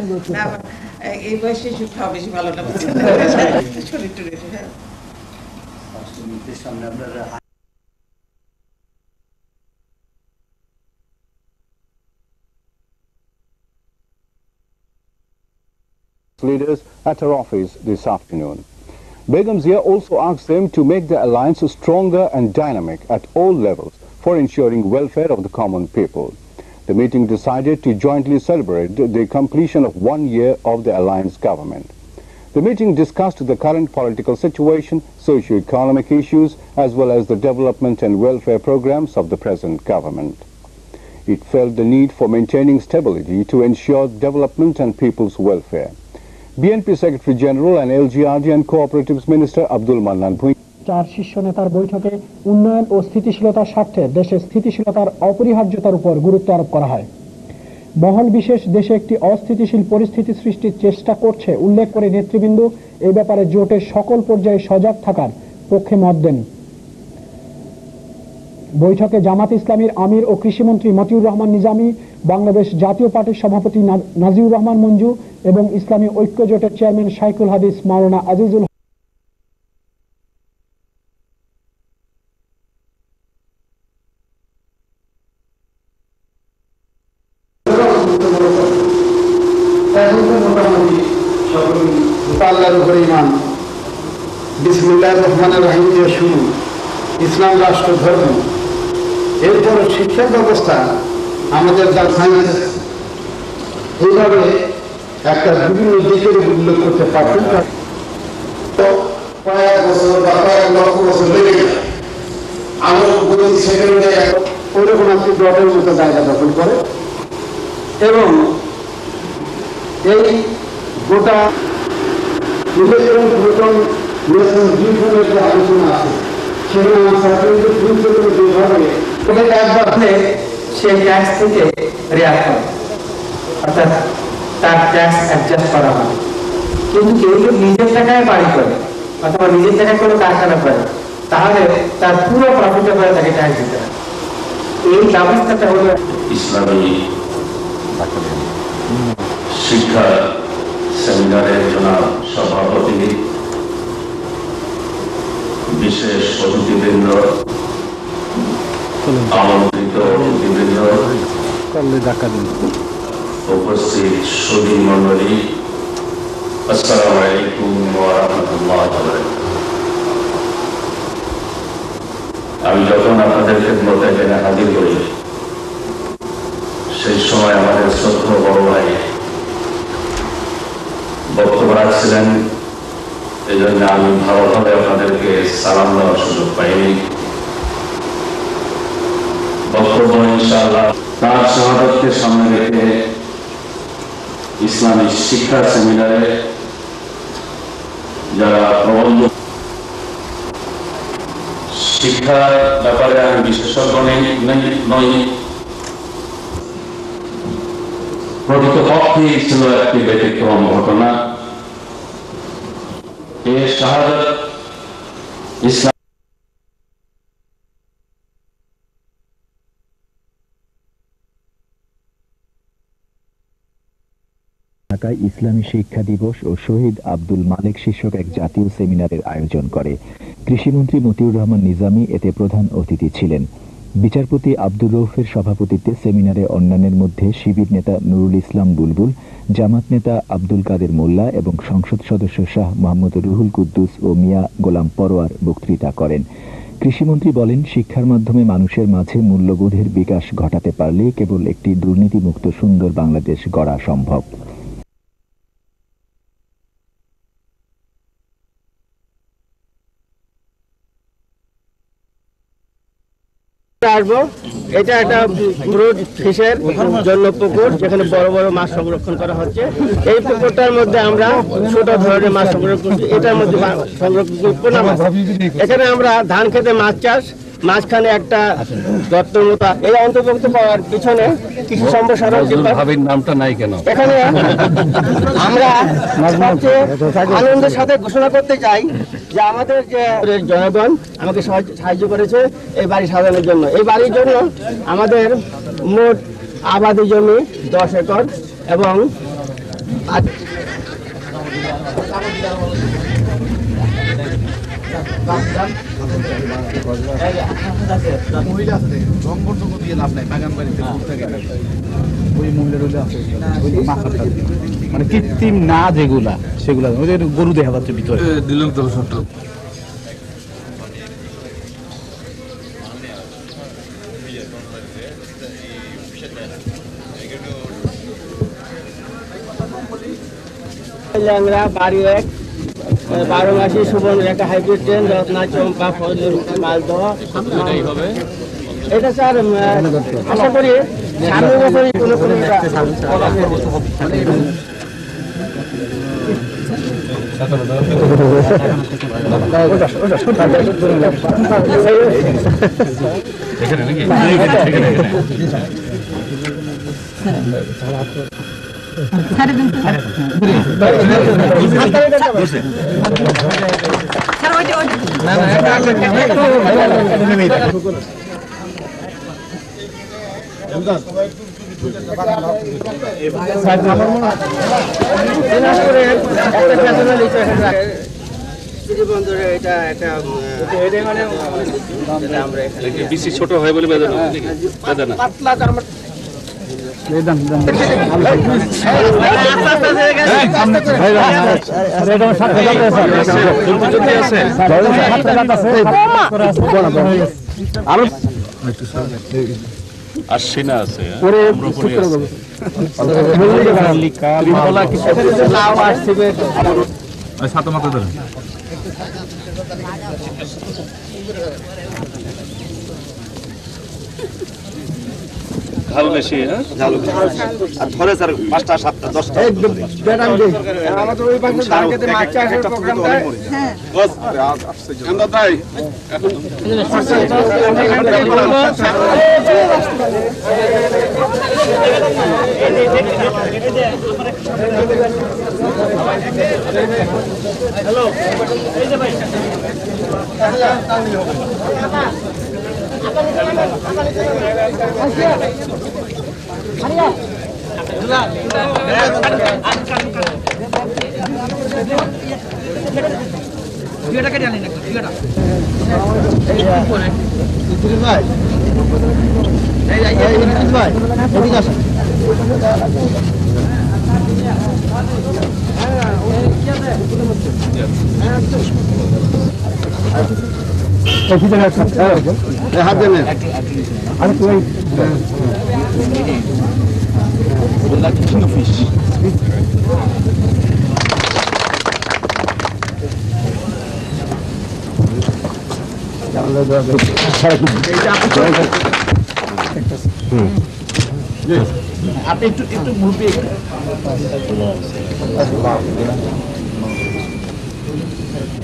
এই বয়সে ওষুধ খাওয়া বেশি ভালো না। Leaders at her office this afternoon. Begum Zia also asked them to make the alliance stronger and dynamic at all levels for ensuring welfare of the common people. The meeting decided to jointly celebrate the completion of 1 year of the alliance government. The meeting discussed the current political situation, socio-economic issues, as well as the development and welfare programs of the present government. It felt the need for maintaining stability to ensure development and people's welfare. BNP Secretary General and LGRD and Cooperatives Minister Abdul Mannan Bhuiyan চার শীর্ষ নেতার বৈঠকে উন্নয়ন ও স্থিতিশীলতার স্বার্থে দেশের স্থিতিশীলতার অপরিহার্যতার উপর গুরুত্ব আরোপ করা হয়। মহল বিশেষ দেশে একটি অস্থিতিশীল পরিস্থিতি সৃষ্টির চেষ্টা করছে উল্লেখ করে নেতৃবৃন্দ এই ব্যাপারে জোটের সকল পর্যায়ে সজাগ থাকার পক্ষে মত দেন। বৈঠকে জামাত ইসলামীর আমির ও কৃষিমন্ত্রী মতিউর রহমান নিজামী, বাংলাদেশ জাতীয় পার্টির সভাপতি নাজিউর রহমান মঞ্জু এবং ইসলামী ঐক্য জোটের চেয়ারম্যান শাইখুল হাদিস মাওলানা আজিজুল বিসমিল্লাহির রহমানির রহিম দিয়ে শুরু ইসলাম রাষ্ট্র ধর্ম, এরপর শিক্ষা ব্যবস্থা আমাদের এইভাবে একটা বিভিন্ন দিকের উল্লেখ করতে পারতেন। কয়েক বছর বা কয়েক লক্ষ বছর লেগে যায় আমার প্রতি সেকেন্ডে ওইরকম একটি ডটের মতো জায়গা দখল করে এবং এই গোটা ইলেকট্রন প্রোটন ন্যাশনাল ডিউটির যে আলোচনা আছে সেখানে সার্টিফিকেট প্রিন্সিপাল যেভাবে একবার সেই ট্যাক্স থেকে রেয়ার করে, অর্থাৎ তার ট্যাক্স অ্যাডজাস্ট করা হয়। কিন্তু কেউ যদি নিজের টাকায় বাড়ি করে অথবা নিজের টাকায় কোনো কারখানা করে তাহলে তার পুরো প্রফিটে করে তাকে ট্যাক্স দিতে হয়। এই ব্যবস্থাটা হলো ইসলামী শিক্ষা সেমিনারের জনাব সভাপতি, বিশেষ অতিথিবৃন্দ, আমন্ত্রিত অতিথিবৃন্দ, উপস্থিত সুধী মণ্ডলী, আসসালামু আলাইকুম ওয়া রাহমাতুল্লাহি ওয়া বারাকাতুহু। আমি যখন আপনাদের খেদমতে এখানে হাজির করি সেই সময় আমাদের শ্রদ্ধেয় বড় ভাই বক্তব্য রাখছিলেন, এই জন্য আমি ভালোভাবে আপনাদেরকে সালাম দেওয়ার সুযোগ পাইনি। বক্তব্য ইনশাআল্লাহ তার শাহাদাতকে সামনে রেখে ইসলামী শিক্ষা সেমিনারে যারা প্রবন্ধ শিক্ষার ব্যাপারে আমি বিশেষজ্ঞ নই, প্রকৃতপক্ষেই ছিল একটি ব্যতিক্রম ঘটনা। এর শাহাদাত ইসলাম ঢাকায় ইসলামী শিক্ষা দিবস ও শহীদ আব্দুল মালেক শীর্ষক এক জাতীয় সেমিনারের আয়োজন করে। কৃষিমন্ত্রী মতিউর রহমান নিজামী এতে প্রধান অতিথি ছিলেন। বিচারপতি আব্দুর রউফের সভাপতিত্বে সেমিনারে অন্যান্যের মধ্যে শিবির নেতা নুরুল ইসলাম বুলবুল, জামাত নেতা আব্দুল কাদের মোল্লা এবং সংসদ সদস্য শাহ মোহাম্মদ রুহুল কুদ্দুস ও মিয়া গোলাম পরোয়ার বক্তৃতা করেন। কৃষিমন্ত্রী বলেন, শিক্ষার মাধ্যমে মানুষের মাঝে মূল্যবোধের বিকাশ ঘটাতে পারলে কেবল একটি দুর্নীতিমুক্ত সুন্দর বাংলাদেশ গড়া সম্ভব। এটা একটা ব্রুড ফিশের জন্য পুকুর, যেখানে বড় বড় মাছ সংরক্ষণ করা হচ্ছে। এই পুকুরটার মধ্যে আমরা ছোট ধরনের মাছ সংরক্ষণ করছি, এটার মধ্যে সংরক্ষণ পোনা মাছ। এখানে আমরা ধান খেতে মাছ চাষ, মাঝখানে একটা দত্তর মতো। এই অন্তর্ভুক্ত পাওয়ার পিছনে কৃষি সম্প্রসারণ নামটা নাই কেন? এখানে আমরা সবচেয়ে আনন্দের সাথে ঘোষণা করতে চাই যে আমাদের যে জনগণ আমাকে সাহায্য করেছে এই বাড়ি সাজানোর জন্য। এই বাড়ির জন্য আমাদের মোট আবাদি জমি 10 একর এবং মানে কৃত্রিম না যেগুলা সেগুলা গরু দেখা যাচ্ছে ভিতরে দিলেন তো সত্য। ল্যাংড়া বাড়ি এক 12 মাসি সুবর্ণরেখা হাইব্রিড ট্রেন রত্না চম্পা ফজলুর মালদহ এটা স্যার আশা করি সামনের বছরই কোনো ছোট হয় বলে আশ্বিনা আছে সাত মাত্রা ধরে ঝাল বেশি আর ধরে স্যার 5টা 7টা 10টা একদম আমাদের ওই পাশে ধানকেতে মাছ চাষের প্রোগ্রাম দেয় হ্যাঁ বস আমরা তাই এখন হ্যালো এই যে ভাই হাত দেন আর তুই ফিশ আপনি একটু একটু মুভি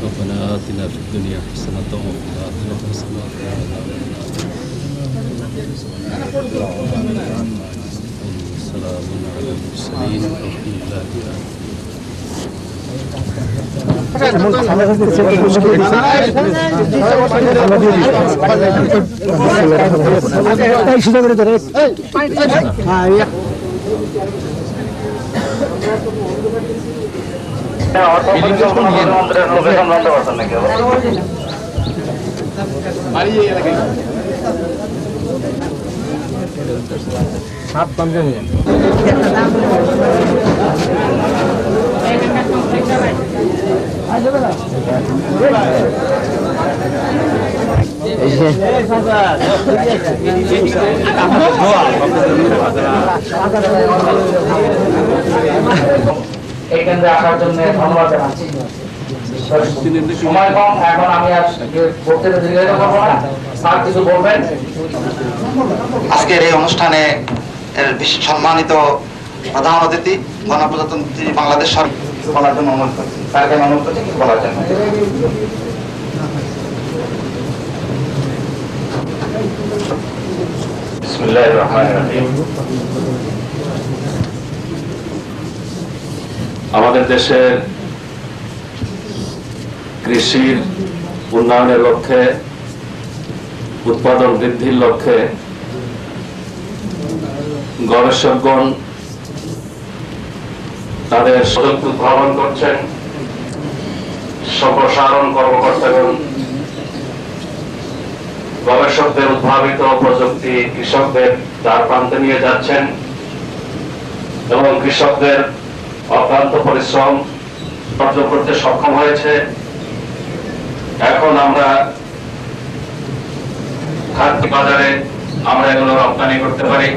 ربنا آتنا في الدنيا حسنة وفي الآخرة حسنة وسلام على المرسلين والحمد لله এই কেন্দ্রে আসার জন্য ধন্যবাদ জানাচ্ছি। সময় কম, এখন আমি আর বক্তব্য দীর্ঘায়িত করবো না, স্যার কিছু বলবেন। আজকের এই অনুষ্ঠানে সম্মানিত প্রধান অতিথি গণপ্রজাতন্ত্রী বাংলাদেশ সরকার বলার জন্য অনুরোধ করছি, স্যারকে অনুরোধ করছি কিছু বলার জন্য। বিসমিল্লাহির রহমানির রহিম। আমাদের দেশের কৃষির উন্নয়নের লক্ষ্যে, উৎপাদন বৃদ্ধির লক্ষ্যে গবেষকগণ তাদের সদস্য ভ্রমণ করছেন সম্প্রসারণ কর্মকর্তাগণ, গবেষকদের উদ্ভাবিত প্রযুক্তি কৃষকদের দ্বার প্রান্তে নিয়ে যাচ্ছেন এবং কৃষকদের অক্লান্ত পরিশ্রম অর্জন করতে সক্ষম হয়েছে। এখন আমরা খাদ্য বাজারে আমরা এগুলো রপ্তানি করতে পারি।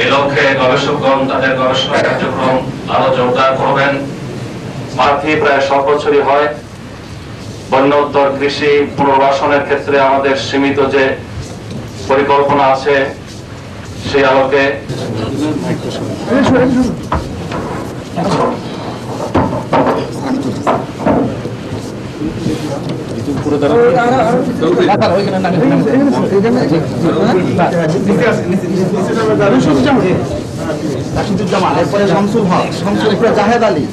এই লক্ষ্যে গবেষকগণ তাদের গবেষণা কার্যক্রম আরো জোরদার করবেন। মাঠি প্রায় সব বছরই হয়। বন্যোত্তর কৃষি পুনর্বাসনের ক্ষেত্রে আমাদের সীমিত যে পরিকল্পনা আছে সেই আলোকে জাহেদ আলী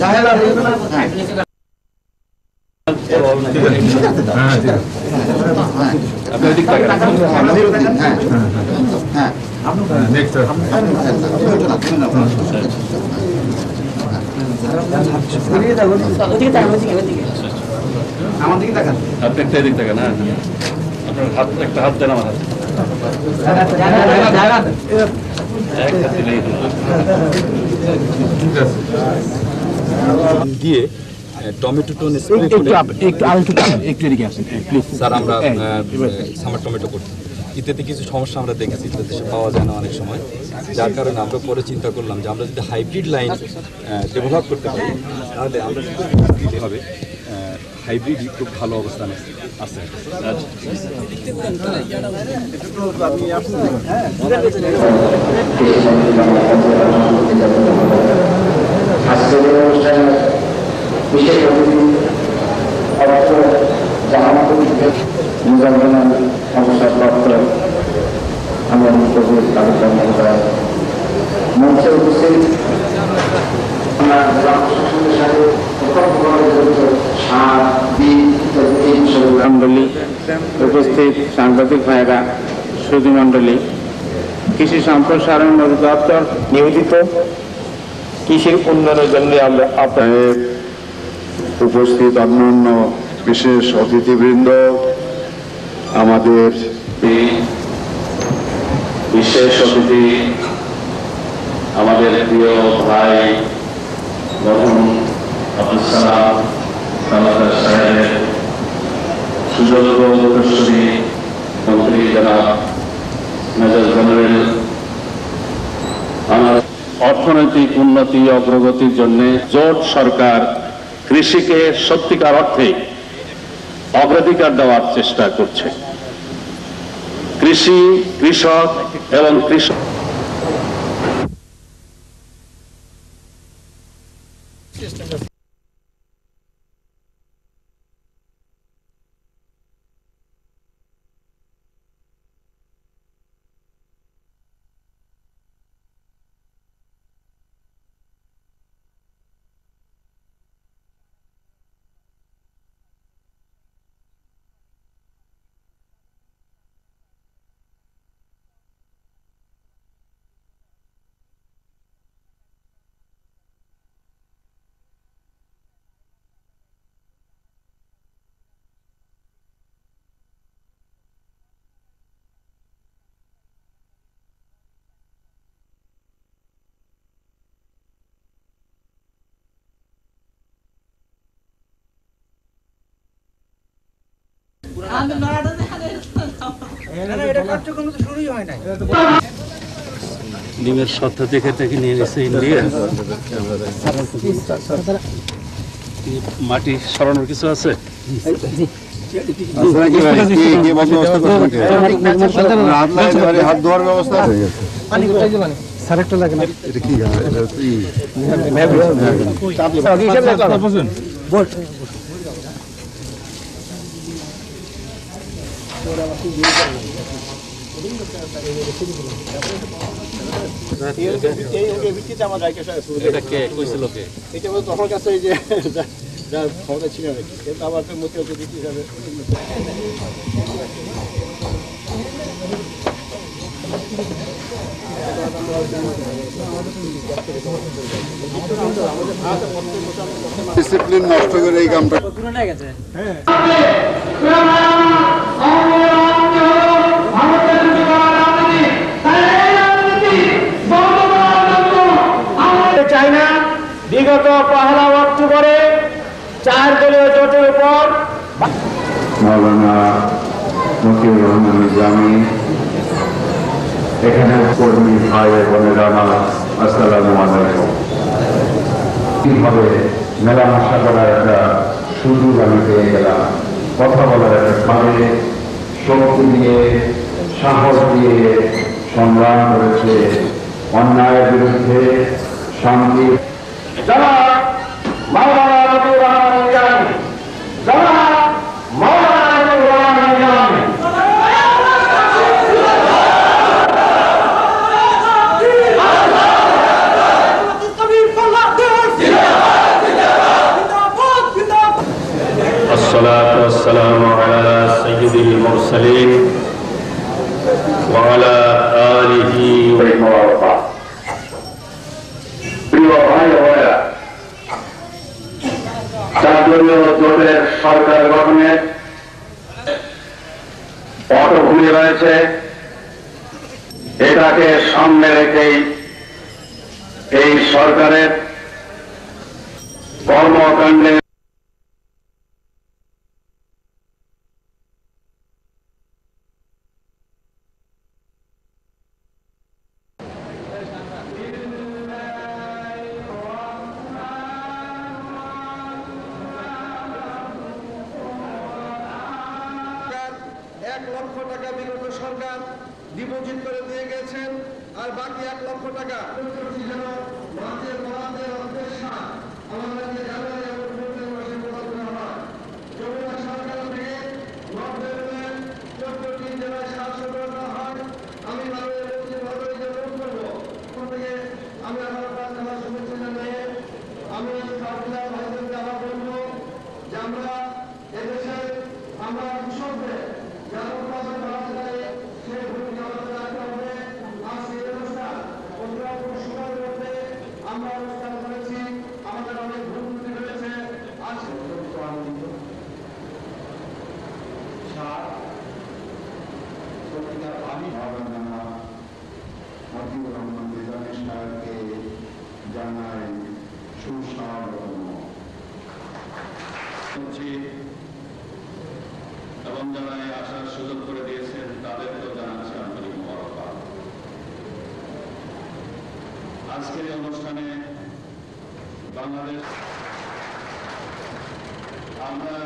আমার দিকে তাকান, আপনি একটা এদিক তাকান। হ্যাঁ, আপনার হাত একটা হাত দেন আমার হাতে। দিয়ে টমেটো একটু এদিকে আসেন প্লিজ স্যার। আমরা সামার টমেটো করছি, ইত্যাদি কিছু সমস্যা আমরা দেখেছি, দেশে পাওয়া যায় না অনেক সময়, যার কারণে আমরা পরে চিন্তা করলাম যে আমরা যদি হাইব্রিড লাইন ডেভেলপ করতে পারি তাহলে আমরা দিতে হবে। হাইব্রিড খুব ভালো অবস্থানে আছে। বিশেষ অতিথি অর্থ অবসরপ্রাপ্ত আমার কবির কার্যক্রম মঞ্চে উপস্থিত উপস্থিত সাংবাদিক ভাইয়েরা, সুধী মণ্ডলী, কৃষি সম্প্রসারণ অধিদপ্তর নিয়োজিত কৃষির উন্নয়নের জন্য আমরা আপনাদের উপস্থিত অন্যান্য বিশেষ অতিথিবৃন্দ, আমাদের বিশেষ অতিথি আমাদের প্রিয় ভাই মরহুম আব্দুল সালাম সালাদার সাহেবের সুযোগ্য উত্তরসূরি মন্ত্রী জনাব মেজর জেনারেল, আমার অর্থনৈতিক উন্নতি অগ্রগতির জন্য জোট সরকার কৃষিকে সত্যিকার অর্থে অগ্রাধিকার দেওয়ার চেষ্টা করছে। কৃষি, কৃষক এবং কৃষক ডিমের সত্তা দেখে থেকে নিয়ে গেছে ইন্ডিয়া। মাটি সরানোর কিছু আছে? হাত ধোয়ার ব্যবস্থা তখন কাছে যে যা ক্ষমতা ছিল কিন্তু আবার মতি অতিথি হিসাবে ডিসিপ্লিন নষ্ট করে এই কামটা চাই না। বিগত 1 অক্টোবরে 4 দলীয় জোটের উপর মাওলানা মতিউর রহমান নিজামী, এখানে কর্মী ভাই বোনেরা আমার আসসালামু আলাইকুম। কিভাবে মেলামেশা করার একটা সুযোগ আমি পেয়ে গেলাম, কথা বলার একটা ভাবে শক্তি দিয়ে সাহস দিয়ে সংগ্রাম করেছে অন্যায়ের বিরুদ্ধে শান্তি। যারা মাওলানা মতিউর রহমান নিজামী, যারা মাওলানা মতিউর রহমান নিজামী, الصلاة والسلام على سيد المرسلين وعلى آله وصحبه। প্রিয় ভাই বোনেরা, জাতীয় জোটের সরকার গঠনের পটভূমি রয়েছে। এটাকে সামনে রেখেই এই সরকারের কর্মকাণ্ডে টাকা বিগত সরকার ডিপোজিট করে দিয়ে গেছেন, আর বাকি 1 লক্ষ টাকা যেন মাঝের বরাদ্দের অর্থের সাথ আমাদেরকে জানুয়ারি এবং ফেব্রুয়ারি মাসে প্রদান করা হয়। যমুনা সরকার থেকে নর্থ বেঙ্গলের 14টি জেলায় 700 করে দেওয়া হয়। আমি মাননীয় মন্ত্রী মহোদয়কে অনুরোধ করবো, থেকে আমি আমার প্রার্থনা শুভেচ্ছা জানিয়ে আমি কাউন্সিলর ভাইদেরকে আবার বলবো যে আমরা এদেশে আমরা কৃষকদের যারা উৎপাদন বাড়াতে চাই সেই ভূমিকা আমাদের রাখতে হবে। আজকে এই অনুষ্ঠান অন্যরকম সময়ের মধ্যে আমরা অনুষ্ঠান করেছি, আমাদের অনেক ভুল ত্রুটি রয়েছে। আজকে আমি মাওলানা মতিউর রহমান নিজামী সাহেবকে জানাই সুস্বাগতম এবং যারা আসার সুযোগ করে দিয়েছেন তাদেরকেও জানাচ্ছি আন্তরিক মোবারকবাদ। আজকের এই অনুষ্ঠানে বাংলাদেশ আমরা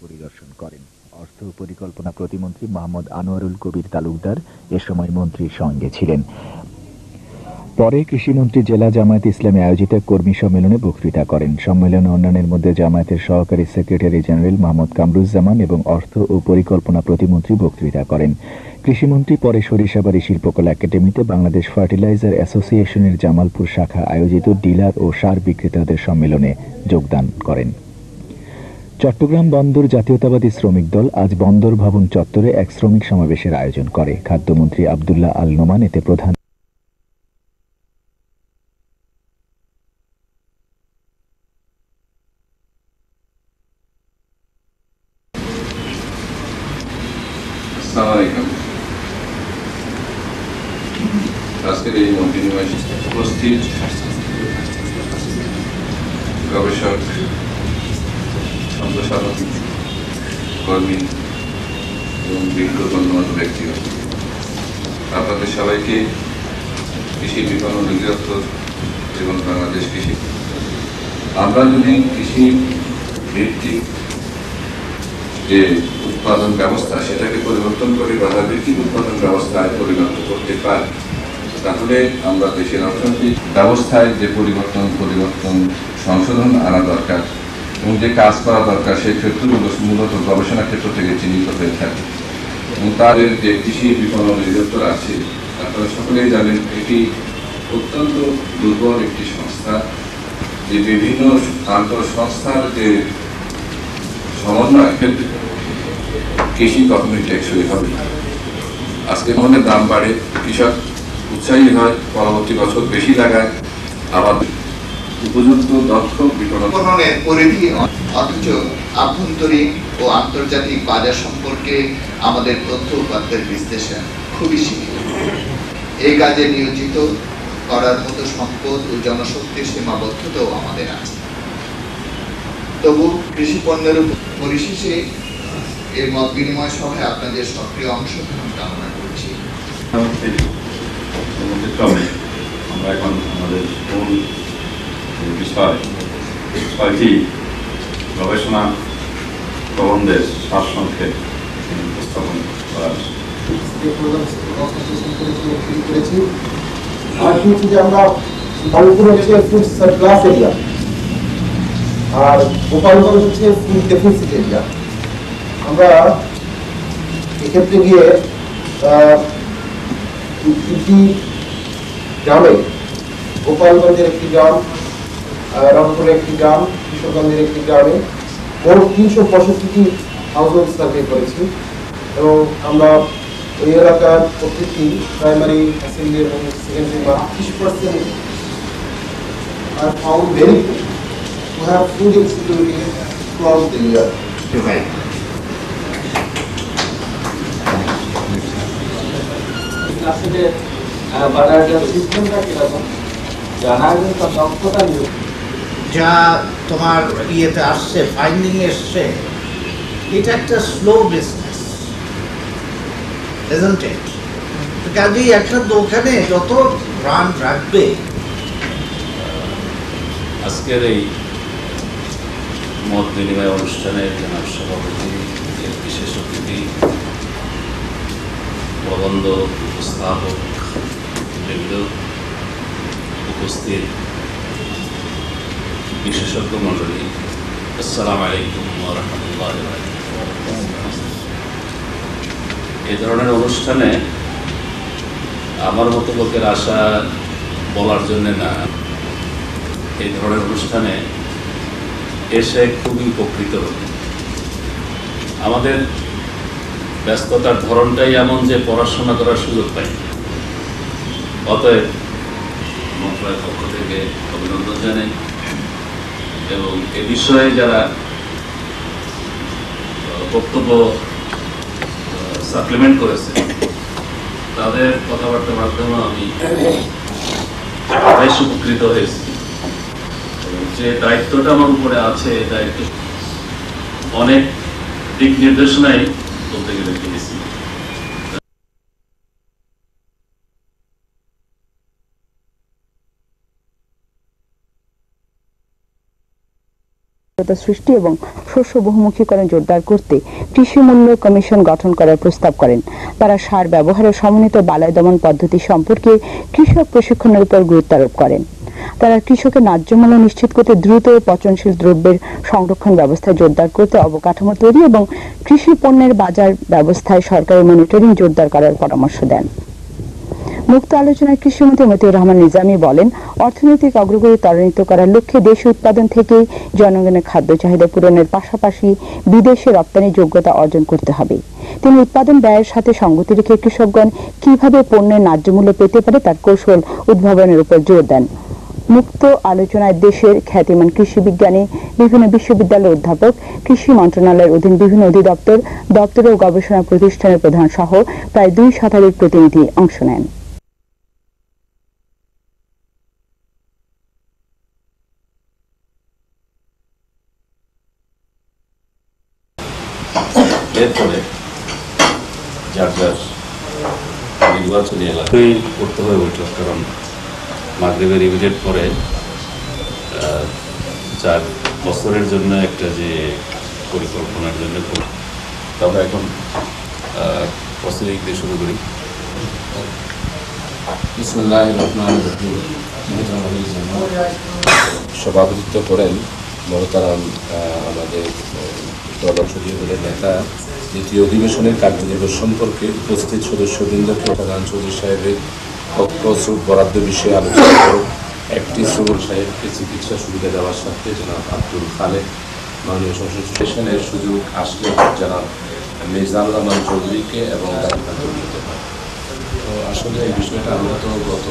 পরিদর্শন করেন অর্থ ও পরিকল্পনা প্রতিমন্ত্রী মোহাম্মদ আনোয়ারুল কবির তালুকদার এ সময় মন্ত্রীর সঙ্গে ছিলেন। পরে কৃষিমন্ত্রী জেলা জামায়াত ইসলামী আয়োজিত কর্মী সম্মেলনে বক্তৃতা করেন। সম্মেলনে অন্যান্যের মধ্যে জামায়াতের সহকারী সেক্রেটারি জেনারেল মোহাম্মদ কামরুজ্জামান এবং অর্থ ও পরিকল্পনা প্রতিমন্ত্রী বক্তৃতা করেন। কৃষিমন্ত্রী পরে সরিষাবাড়ী শিল্পকলা একাডেমিতে বাংলাদেশ ফার্টিলাইজার অ্যাসোসিয়েশনের জামালপুর শাখা আয়োজিত ডিলার ও সার বিক্রেতাদের সম্মেলনে যোগদান করেন। চট্টগ্রাম বন্দর জাতীয়তাবাদী শ্রমিক দল আজ বন্দর ভবন চত্বরে এক শ্রমিক সমাবেশের আয়োজন করে। খাদ্যমন্ত্রী আব্দুল্লাহ আল নোমান এতে প্রধান আজকের এই মন্ত্রিনিবাস উপস্থিত গবেষক, সম্প্রসারক, কর্মী এবং বিজ্ঞ গণ্যমান্য ব্যক্তিগণ, আপনাদের সবাইকে কৃষি বিপণন অধিদপ্তর এবং বাংলাদেশ কৃষি, আমরা যদি কৃষি ভিত্তিক যে উৎপাদন ব্যবস্থা সেটাকে পরিবর্তন করে বাজার ভিত্তিক উৎপাদন ব্যবস্থায় পরিণত করতে পারি, তাহলে আমরা দেশের অর্থনৈতিক ব্যবস্থায় যে পরিবর্তন সংশোধন আনা দরকার এবং যে কাজ করা দরকার সেই ক্ষেত্রগুলো মূলত গবেষণা ক্ষেত্র থেকে চিহ্নিত হয়ে থাকে। এবং তাদের যে কৃষি বিপণন অধিদপ্তর আছে, আপনারা সকলেই জানেন এটি অত্যন্ত দুর্বল একটি সংস্থা, যে বিভিন্ন আন্তঃসংস্থার যে সমন্বয়, কৃষি কখনোই টেকসই হবে। আজকে মনের দাম বাড়ে, কৃষক উৎসাহী হয়, পরবর্তী বছর বেশি লাগায়, আবার উপযুক্ত দক্ষ বিপণনের পরিধি, অথচ আভ্যন্তরীণ ও আন্তর্জাতিক বাজার সম্পর্কে আমাদের তথ্য উপাত্তের বিশ্লেষণ খুবই সীমিত। এই কাজে নিয়োজিত করার মতো সম্পদ ও জনশক্তির সীমাবদ্ধতাও আমাদের আছে। তবু কৃষি পণ্যের পরিশেষে এর মত বিনিময় সভায় আপনাদের সক্রিয় অংশগ্রহণ কামনা করছি। আমরা এখন আমাদের মূল বিষয় 6টি গবেষণা প্রবন্ধের সারসংক্ষেপ উপস্থাপন করার আর গোপালগঞ্জ হচ্ছে ফুড ডেফিসিট এরিয়া। আমরা এক্ষেত্রে গিয়ে তিনটি গ্রামে, গোপালগঞ্জের একটি গ্রাম, রংপুরের একটি গ্রাম, কিশোরগঞ্জের একটি গ্রামে মোট 365টি হাউসহোল্ড সার্ভে করেছি এবং আমরা ওই এলাকার প্রত্যেকটি প্রাইমারি, সেকেন্ডারি এবং secondary 30% are found very good to have food insecurity throughout the year. যা তোমার ইয়েতে আসছে, ফাইন্ডিং এসছে, এটা একটা স্লো বিজনেস, isn't it? কাজেই একটা দোকানে যত রান রাখবে। আজকের এই মত বিনিময় অনুষ্ঠানের জনাব সভাপতি, বিশেষ অতিথি, প্রবন্ধ উপস্থাপক বৃন্দ, উপস্থিত বিশেষজ্ঞ মণ্ডলী, আসসালামু আলাইকুম ওয়া রাহমাতুল্লাহি ওয়া বারাকাতুহু। এই ধরনের অনুষ্ঠানে আমার মতো লোকের আশা বলার জন্য না, এই ধরনের অনুষ্ঠানে এসে খুবই উপকৃত হল। আমাদের ব্যস্ততার ধরনটাই এমন যে পড়াশোনা করার সুযোগ পাই। অতএব মন্ত্রণালয়ের পক্ষ থেকে অভিনন্দন জানাই এবং এ বিষয়ে যারা বক্তব্য সাপ্লিমেন্ট করেছে তাদের কথাবার্তার মাধ্যমে আমি বেশ উপকৃত হয়েছি। যে দায়িত্বটা আমার উপরে আছে, দায়িত্ব অনেক দিক নির্দেশনাই বলতে গেলে পেয়েছি। সৃষ্টি এবং শস্য বহুমুখীকরণ জোরদার করতে কৃষি মূল্য কমিশন গঠন করার প্রস্তাব করেন। তারা সার ব্যবহারের সমন্বিত বালাই দমন পদ্ধতি সম্পর্কে কৃষক প্রশিক্ষণের উপর গুরুত্ব আরোপ করেন। তারা কৃষকের ন্যায্য মূল্য নিশ্চিত করতে দ্রুত পচনশীল দ্রব্যের সংরক্ষণ ব্যবস্থা জোরদার করতে অবকাঠামো তৈরি এবং কৃষি পণ্যের বাজার ব্যবস্থায় সরকারি মনিটরিং জোরদার করার পরামর্শ দেন। মুক্ত আলোচনায় কৃষিমন্ত্রী মতিউর রহমান নিজামী বলেন, অর্থনৈতিক অগ্রগতি ত্বরান্বিত করার লক্ষ্যে দেশীয় উৎপাদন থেকে জনগণের খাদ্য চাহিদা পূরণের পাশাপাশি বিদেশে রপ্তানি যোগ্যতা অর্জন করতে হবে। তিনি উৎপাদন ব্যয়ের সাথে সঙ্গতি রেখে কৃষকগণ কিভাবে পণ্যের ন্যায্য মূল্য পেতে পারে তার কৌশল উদ্ভাবনের উপর জোর দেন। মুক্ত আলোচনায় দেশের খ্যাতিমান কৃষি বিজ্ঞানী, বিভিন্ন বিশ্ববিদ্যালয়ের অধ্যাপক, কৃষি মন্ত্রণালয়ের অধীন বিভিন্ন অধিদপ্তর, দপ্তর ও গবেষণা প্রতিষ্ঠানের প্রধান সহ প্রায় 2 শতাধিক প্রতিনিধি অংশ নেন। এরপরে যার যার নির্বাচনী এলাকায় করতে হবে বৈঠক, কারণ মাগরিবের ইভেন্টের পরে 4 বছরের জন্য একটা যে পরিকল্পনার জন্য তবে এখন প্রস্তুতি দিয়ে শুরু করি। বিসমিল্লাহির রহমানির রহিম। সভাপতিত্ব করেন মহতারাম আমাদের সংসদীয় দলের নেতা। দ্বিতীয় অধিবেশনের কার্যদিবস সম্পর্কে উপস্থিত সদস্যবৃন্দকে প্রধান চৌধুরী সাহেবের কক্ষ স্রোত বরাদ্দ বিষয়ে আলোচনা করুক। একটি স্রোত সাহেবকে চিকিৎসা সুবিধা দেওয়ার সাথে জনাব আব্দুল খালেক মাননীয় সংসদ সেশনের সুযোগ আসলে জনাব মির্জানুর রহমান চৌধুরীকে এবং তো আসলে এই বিষয়টা আমরা তো গত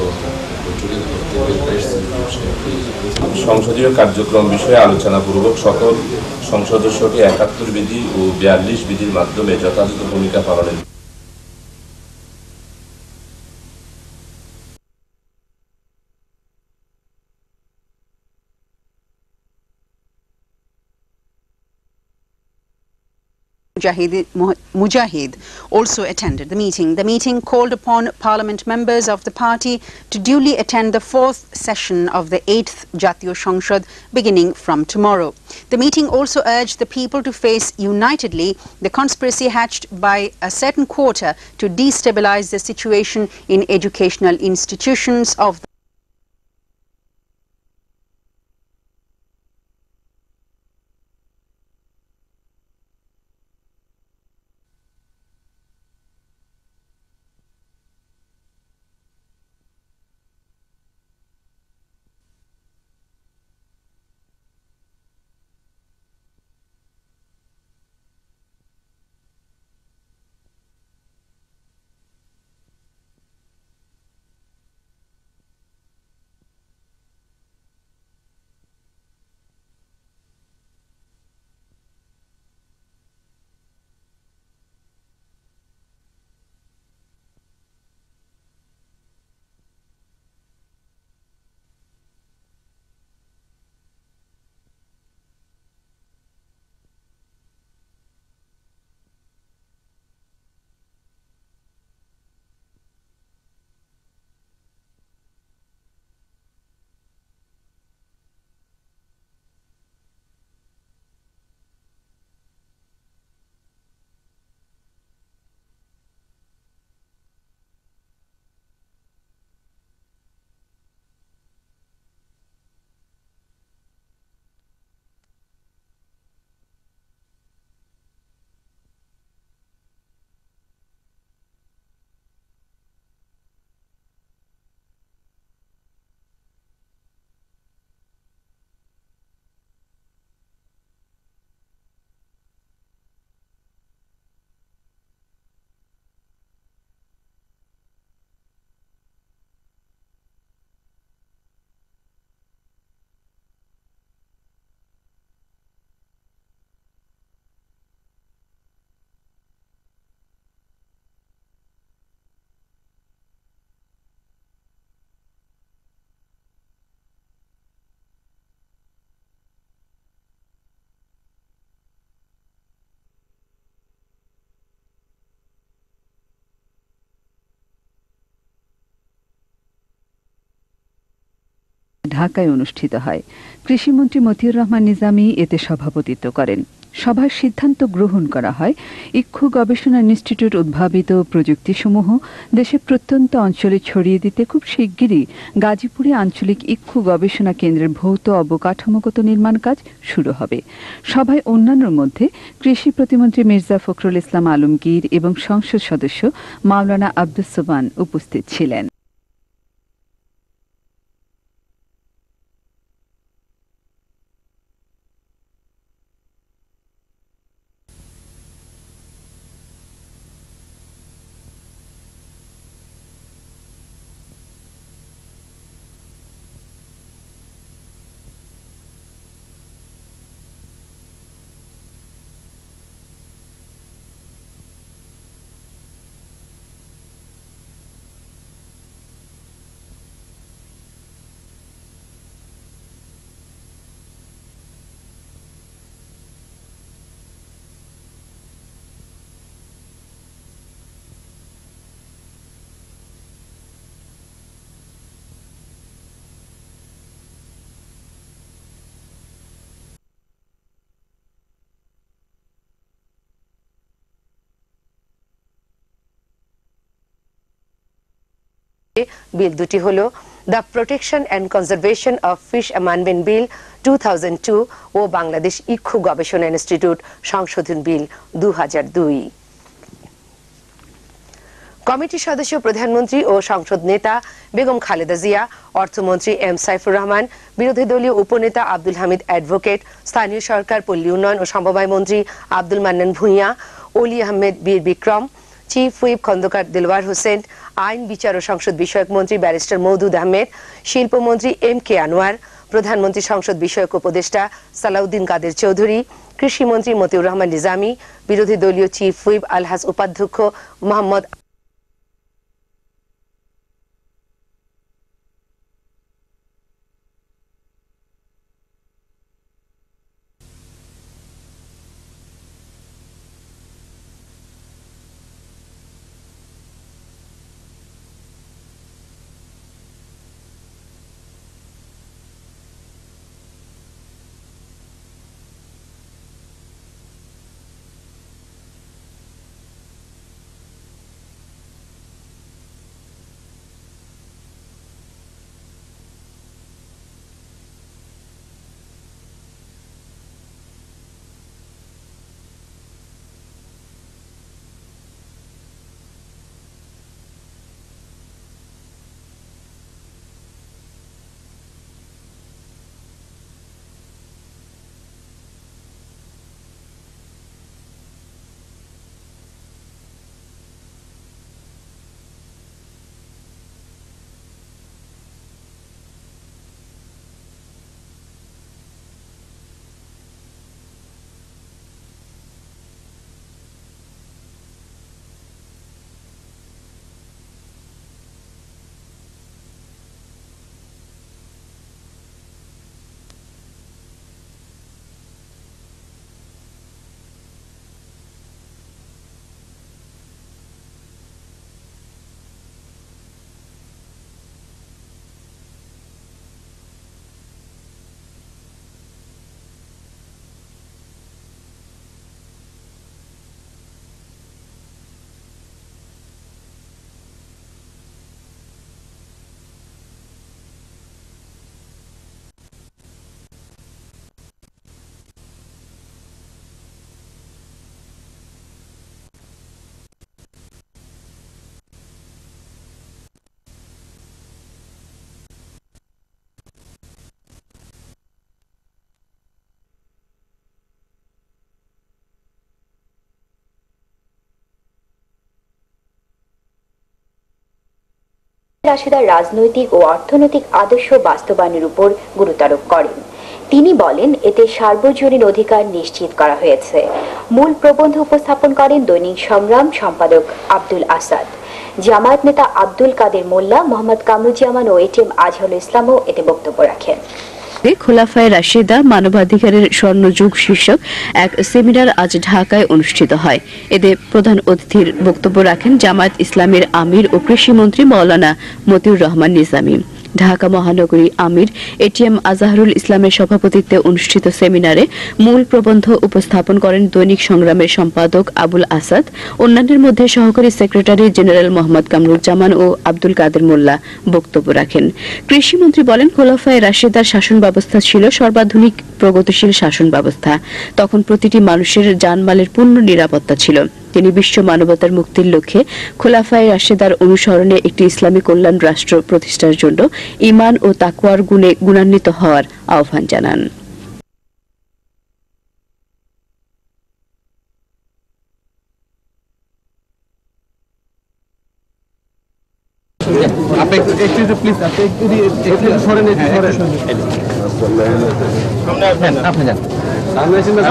সংসদীয় কার্যক্রম বিষয়ে আলোচনাপূর্বক সকল সংসদ সদস্যকে ৭১ বিধি ও ৪২ বিধির মাধ্যমে যথাযথ ভূমিকা পালনের Mujahid also attended the meeting. The meeting called upon Parliament members of the party to duly attend the 4th session of the 8th Jatiyo সংসদ beginning from tomorrow. The meeting also urged the people to face unitedly the conspiracy hatched by a certain quarter to destabilize the situation in educational institutions of the ঢাকায় অনুষ্ঠিত হয়। কৃষিমন্ত্রী মতিউর রহমান নিজামী এতে সভাপতিত্ব করেন। সভার সিদ্ধান্ত গ্রহণ করা হয় ইক্ষু গবেষণা ইনস্টিটিউট উদ্ভাবিত প্রযুক্তিসমূহ দেশের প্রত্যন্ত অঞ্চলে ছড়িয়ে দিতে খুব শিগগিরই গাজীপুরে আঞ্চলিক ইক্ষু গবেষণা কেন্দ্রের ভৌত অবকাঠামোগত নির্মাণ কাজ শুরু হবে। সভায় অন্যান্যর মধ্যে কৃষি প্রতিমন্ত্রী মির্জা ফখরুল ইসলাম আলমগীর এবং সংসদ সদস্য মাওলানা আব্দুস সোবহান উপস্থিত ছিলেন। বিল দুটি হলো the protection and conservation of fish amendment bill 2002 ও বাংলাদেশ ইক্ষু গবেষণা ইনস্টিটিউট সংশোধন বিল 2002। কমিটির সদস্য প্রধানমন্ত্রী ও সংসদ নেতা বেগম খালেদা জিয়া, অর্থমন্ত্রী এম সাইফুর রহমান, বিরোধী দলীয় উপনেতা আব্দুল হামিদ অ্যাডভোকেট, স্থানীয় সরকার, পল্লী উন্নয়ন ও সমবায় মন্ত্রী আব্দুল মান্নান ভূঁইয়া, অলি আহমেদ বীর বিক্রম, চিফ হুইপ খন্দকার দিলওয়ার হোসেন, আইন বিচার ও সংসদ বিষয়ক মন্ত্রী ব্যারিস্টার মওদুদ আহমেদ, শিল্পমন্ত্রী এম কে আনোয়ার, প্রধানমন্ত্রী সংসদ বিষয়ক উপদেষ্টা সালাউদ্দিন কাদের চৌধুরী, কৃষিমন্ত্রী মতিউর রহমান নিজামী, বিরোধী দলীয় চিফ হুইপ আলহাজ উপাধ্যক্ষ মোহাম্মদ রাশিদার রাজনৈতিক ও অর্থনৈতিক আদর্শ বাস্তবায়নের উপর গুরুত্ব আরোপ করেন। তিনি বলেন, এতে সার্বজনীন অধিকার নিশ্চিত করা হয়েছে। মূল প্রবন্ধ উপস্থাপন করেন দৈনিক সংগ্রাম সম্পাদক আব্দুল আসাদ। জামায়াত নেতা আব্দুল কাদের মোল্লা, মোহাম্মদ কামরুজ্জামান ও এটিএম আজহারুল ইসলামও এতে বক্তব্য রাখেন। খোলাফায়ে রাশিদা মানবাধিকারের স্বর্ণযুগ শীর্ষক এক সেমিনার আজ ঢাকায় অনুষ্ঠিত হয়। এতে প্রধান অতিথির বক্তব্য রাখেন জামায়াত ইসলামের আমির ও কৃষিমন্ত্রী মাওলানা মতিউর রহমান নিজামী। ঢাকা মহানগরী আমির এটিএম আজহারুল ইসলামের সভাপতিত্বে অনুষ্ঠিত সেমিনারে মূল প্রবন্ধ উপস্থাপন করেন দৈনিক সংগ্রামের সম্পাদক আবুল আসাদ। অন্যান্যের মধ্যে সহকারী সেক্রেটারি জেনারেল মোহাম্মদ কামরুজ্জামান ও আব্দুল কাদের মোল্লা বক্তব্য রাখেন। কৃষিমন্ত্রী বলেন, খোলাফায়ে রাশিদার শাসন ব্যবস্থা ছিল সর্বাধুনিক প্রগতিশীল শাসন ব্যবস্থা। তখন প্রতিটি মানুষের জানমালের পূর্ণ নিরাপত্তা ছিল। তিনি বিশ্ব মানবতার মুক্তির লক্ষ্যে খোলাফায়ে রাশিদার অনুসরণে একটি ইসলামী কল্যাণ রাষ্ট্র প্রতিষ্ঠার জন্য ঈমান ও তাকওয়ার গুণে গুণান্বিত হওয়ার আহ্বান জানান।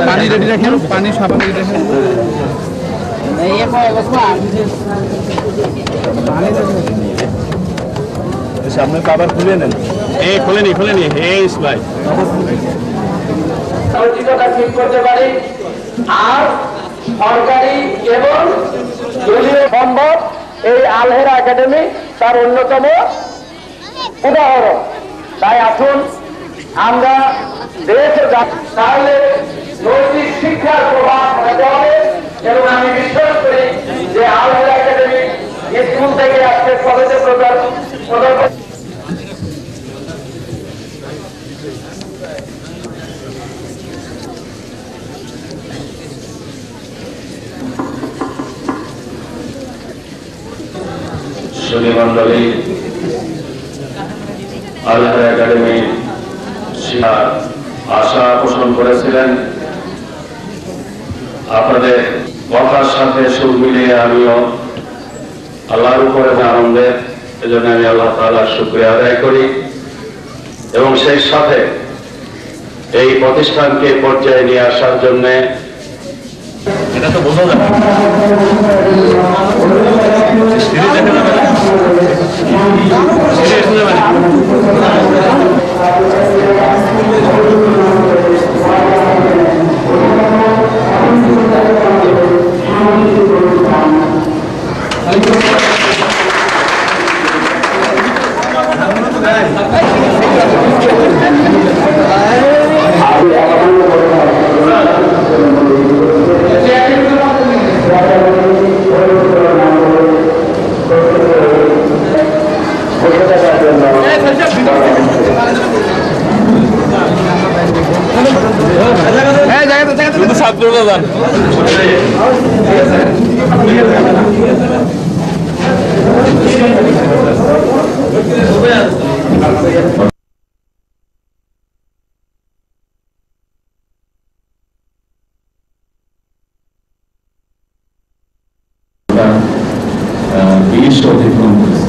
পানি রেডি রাখেন, পানি সাবান রেডি রাখেন। সামনে আবার খুলে নেন, খুলেনি ভাই ঠিক করতে পারি। আর সরকারি এবং দলীয় সম্ভব এই আলহেরা একাডেমি তার অন্যতম উদাহরণ। তাই আসুন আমরা দেশে তাহলে নৈতিক শিক্ষার প্রভাব ফেলাতে হবে। এবং আমি বিশ্বাস করি যে আলহেরা একাডেমি স্কুল থেকে আজকে কলেজে প্রচার সুধীমণ্ডলী, আল-হেরা একাডেমি শিক্ষার আশা পোষণ করেছিলেন। আপনাদের কথার সাথে সুর মিলিয়ে আমিও আল্লাহর উপরে আনন্দের, এজন্য আমি আল্লাহ তাআলার শুকরিয়া আদায় করি এবং সেই সাথে এই প্রতিষ্ঠানকে পর্যায়ে নিয়ে আসার জন্য এটা তো বোঝা যাবে অতিক্রম করেছে,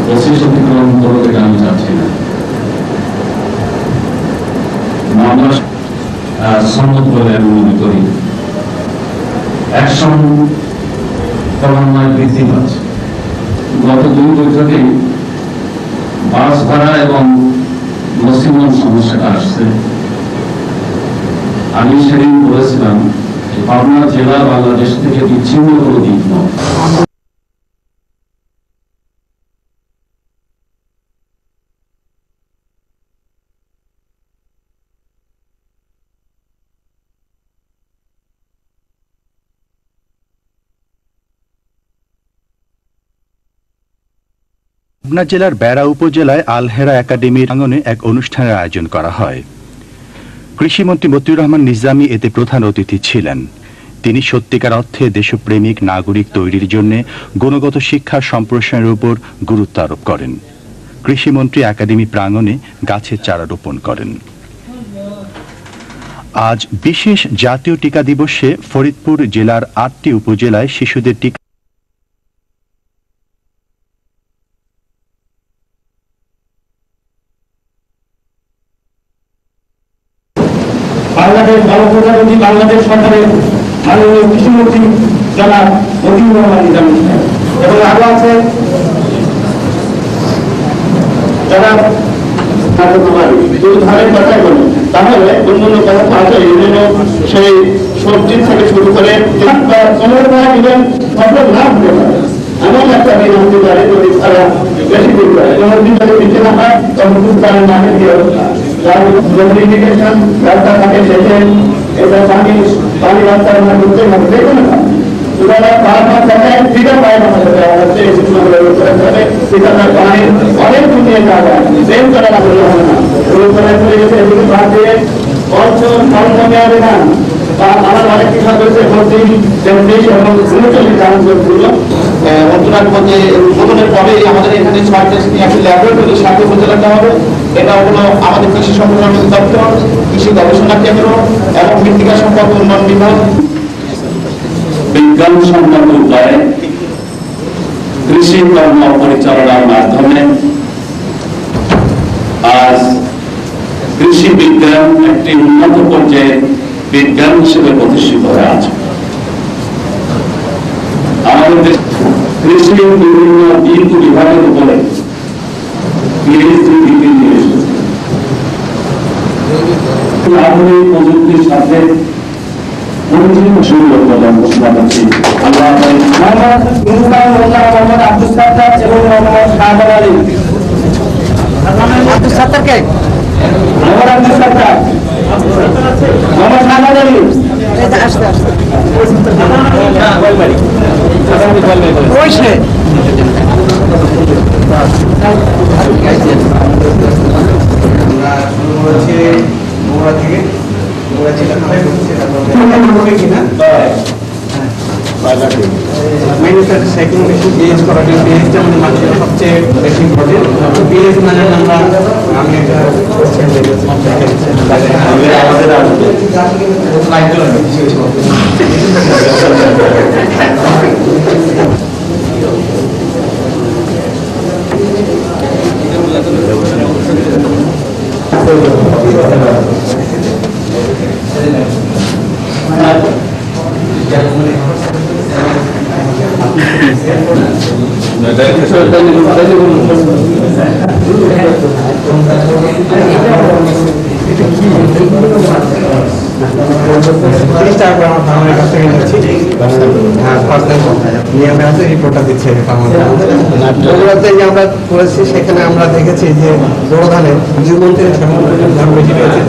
25 অতিক্রম করতে আমি চাচ্ছি না। আমরা সম্মত বলে আমি মনে করি। অ্যাকশন ক্রমান্বয়ে বৃদ্ধি পাচ্ছে। গত 2 বৈঠকে বাস ভাড়া এবং মুসলিম সমস্যাটা আসছে। আমি সেদিন বলেছিলাম যে পাবনা জেলা বাংলাদেশ থেকে বিচ্ছিন্ন কোনো দিক নয়। পাবনা জেলার বেড়া উপজেলায় আল-হেরা একাডেমির প্রাঙ্গণে এক অনুষ্ঠানের আয়োজন করা হয়। কৃষিমন্ত্রী মতিউর রহমান নিজামী এতে প্রধান অতিথি ছিলেন। তিনি সত্যিকার অর্থে দেশপ্রেমিক নাগরিক তৈরির জন্য গুণগত শিক্ষার সম্প্রসারণের উপর গুরুত্ব আরোপ করেন। কৃষিমন্ত্রী একাডেমি প্রাঙ্গণে গাছের চারা রোপণ করেন। আজ বিশেষ জাতীয় টিকা দিবসে ফরিদপুর জেলার 8টি উপজেলায় শিশুদের টিকা বাংলাদেশ প্রধানমন্ত্রী বাংলাদেশ সরকারের মাননীয় কৃষিমন্ত্রী জনাব মতিউর রহমান নিজামী এবং আরো আছে জনাব যদি ধানের কথাই বলি তাহলে অন্যান্য কথা তো আছে, এই জন্য সেই সবজি থেকে শুরু করে ফসল লাভ হতে পারে এমন একটা দিন হতে পারে যদি তারা বেশি দিন করে যেমন দিন যদি দিতে না হয় তখন তারা নামে দিয়ে ইরিগেশন রাস্তা থাকে সেচের এটা পানি রাস্তার করতে হবে যে কোনো অনেক দুনিয়া যাবে সেম করা না বললে হবে না বাদ দিয়ে অঞ্চল ফল কমে আসবে না। আমার অনেক কৃষক রয়েছে 32 এবং 39 ধান করছিল অন্তরাল পথে উদ্বোধনের পরে আমাদের এখানে 6টা একটি ল্যাবরেটরি 7 উপজেলাতে হবে। এটা হলো আমাদের কৃষি সম্প্রসারণ দপ্তর, কৃষি গবেষণা কেন্দ্র এবং মৃত্তিকা সম্পদ উন্নয়ন বিভাগ বিজ্ঞানসম্মত উপায়ে কৃষি কর্ম পরিচালনার মাধ্যমে আজ কৃষি বিজ্ঞান একটি উন্নত পর্যায়ে বিজ্ঞান হিসেবে প্রতিষ্ঠিত হয়ে আছে। আমাদের দেশ কৃষি বিভিন্ন দিক বিভাগের উপরে পিএইচডি ডিগ্রি নিয়ে এসেছে। আধুনিক প্রযুক্তির সাথে আব্দুল সাত্তার এবং মোহাম্মদ শাহজালাল আলী। আব্দুল সাত্তার কে? মোহাম্মদ আব্দুল সাত্তার, মোহাম্মদ শাহজালাল আলী। আসতে আসতে আমরা শুরু করেছি একটু বিএস করা যায়, বিএসটা মানে মানুষের সবচেয়ে বেশি ইম্পর্টেন্ট। বিএস মানে আমরা আমি এটা আমরা করেছি, সেখানে আমরা দেখেছি যে বড় ধানের দুই মন থেকে 6 মন পর্যন্ত ধান বেশি পেয়েছে।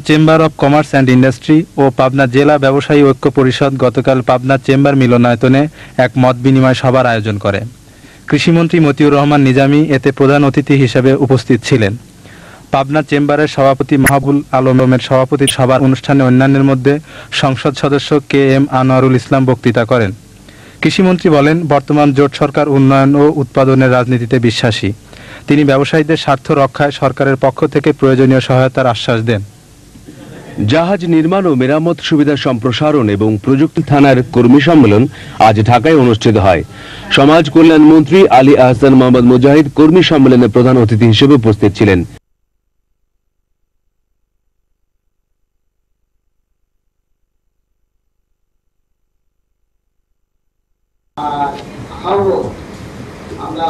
Chamber of commerce and industry ও পাবনা জেলা ব্যবসায়ী ঐক্য পরিষদ গতকাল পাবনা চেম্বার মিলনায়তনে এক মত বিনিময় সভার আয়োজন করে। কৃষিমন্ত্রী মতিউর রহমান নিজামী এতে প্রধান অতিথি হিসেবে উপস্থিত ছিলেন। পাবনা চেম্বারের সভাপতি মাহবুল আলমের সভাপতি সভার অনুষ্ঠানে অন্যান্যের মধ্যে সংসদ সদস্য কে এম আনোয়ারুল ইসলাম বক্তৃতা করেন। কৃষিমন্ত্রী বলেন, বর্তমান জোট সরকার উন্নয়ন ও উৎপাদনের রাজনীতিতে বিশ্বাসী। তিনি ব্যবসায়ীদের স্বার্থ রক্ষায় সরকারের পক্ষ থেকে প্রয়োজনীয় সহায়তার আশ্বাস দেন। জাহাজ নির্মাণ ও মেরামত সুবিধা সম্প্রসারণ এবং প্রযুক্তি থানার কর্মী সম্মেলন আজ ঢাকায় অনুষ্ঠিত হয়। সমাজ কল্যাণ মন্ত্রী আলী আহসান মোহাম্মদ মুজাহিদ কর্মী সম্মেলনে প্রধান অতিথি হিসেবে উপস্থিত ছিলেন। আমরা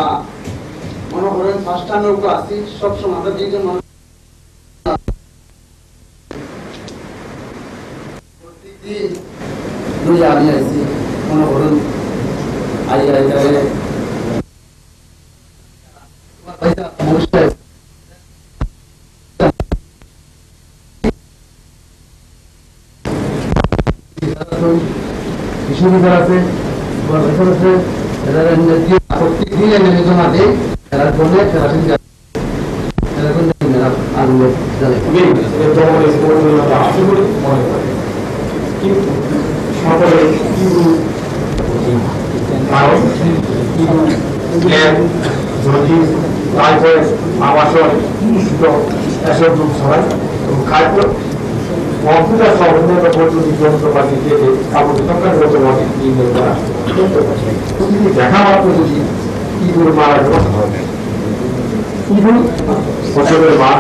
মনে করেন ফার্স্ট টাইমের উপর আসি, সবসময় আমরা যেজন আমি আসছি মনে করুন সুবিধা আছে, প্রত্যেকদিন এনে জমা দেয়, খেলার জন্য আনন্দ সকলে আবাসন এসব সবাই খাদ্য কম্পিউটার সহ উন্নত বৈদ্যুতিক যন্ত্রপাতি দিয়ে আবশ্যকতার যন্ত্রপাতি নির্ণয় করা দেখা মাত্র যদি ইঁদুর মারা হবে, ইঁদুর ফসলের মাঠ,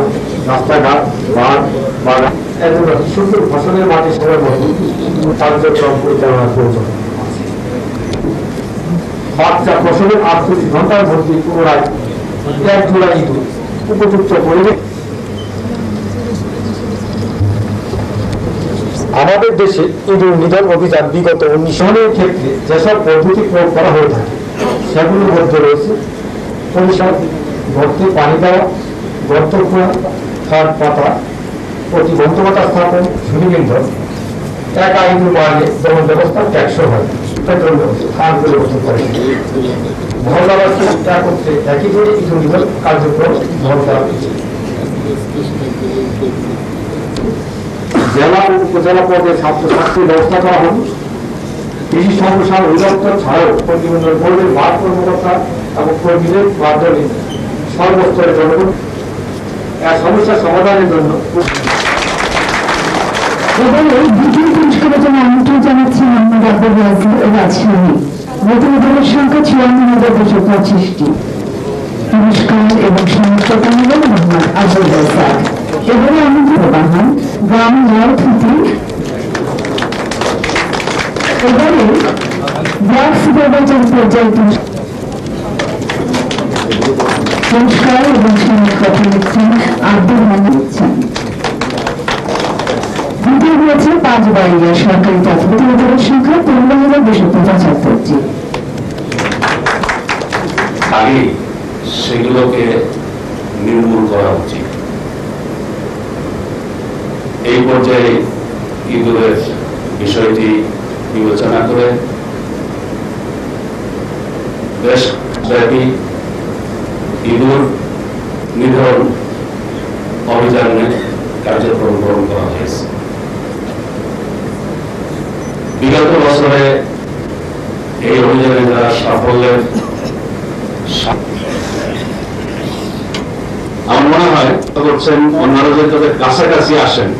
রাস্তাঘাট, মাঠ, বাগান এবং সুন্দর ফসলের মাঠে সবার মতো কার্যক্রম পরিচালনার প্রয়োজন। বাচ্চা ফসলের 48 ঘন্টার মধ্যে পুনরায় এক জোড়া ইঁদুর উপযুক্ত পরিবেশ। আমাদের দেশে ইঁদুর নিধন অভিযান বিগত 19 সালের ক্ষেত্রে যেসব পদ্ধতি প্রয়োগ করা হয়ে থাকে সেগুলোর মধ্যে রয়েছে পরিসর ভর্তি পানি দেওয়া, গর্ত খোঁড়া, খাট পাতা, প্রতিবন্ধকতা স্থাপন, ঝুলিবিন্ধন। একা ইঁদুর মারলে যেমন ব্যবস্থা ট্যাক্সও হয়, স্থান পরিবর্তন করে মহল্লাবাসী করতে একই করে ইঁদুর নিধন কার্যক্রম গ্রহণ করা হয়েছে। জেলা ও উপজেলা পর্যায়ে ছাত্রছাত্রীর ব্যবস্থা করা হবে। কৃষি সম্প্রসারণ অধিদপ্তর ছাড়াও প্রতিবন্ধন বোর্ডের ভার কর্মকর্তা এবং কর্মীদের মাধ্যমে সর্বস্তরের জনগণ সমস্যার সমাধানের জন্য দ্বিতীয় পুরস্কারের জন্য আমন্ত্রণ জানাচ্ছি মোহাম্মদ আব্দুল রাজশাহী। নতুন সংখ্যা ৫৬,২২৫টি। পুরস্কার এবং সমর্থক হলেন মোহাম্মদ আব্দুল রাজ্জাক। এবারে আমন্ত্রণ বাহান গ্রাম ন্যায় থিতি। এবারে ব্লক সুপারভাইজার পর্যায়ে পুরস্কার এবং সমর্থক নিচ্ছেন আব্দুল মানিক দিচ্ছেন। দ্বিতীয় হয়েছে ৫ বাড়িয়া সরকারি প্রাথমিক বিদ্যালয়ের সংখ্যা ১৩,২৭৫টি। আগে সেগুলোকে নির্মূল করা উচিত। এই পর্যায়ে ইঁদুরের বিষয়টি বিবেচনা করে দেশব্যাপী ইঁদুর নিধন অভিযানে কার্যক্রম গ্রহণ করা হয়েছে। বিগত বছরে এই অভিযানে যারা সাফল্যের আমার মনে হয় করছেন অন্যরা যদি তাদের কাছাকাছি আসেন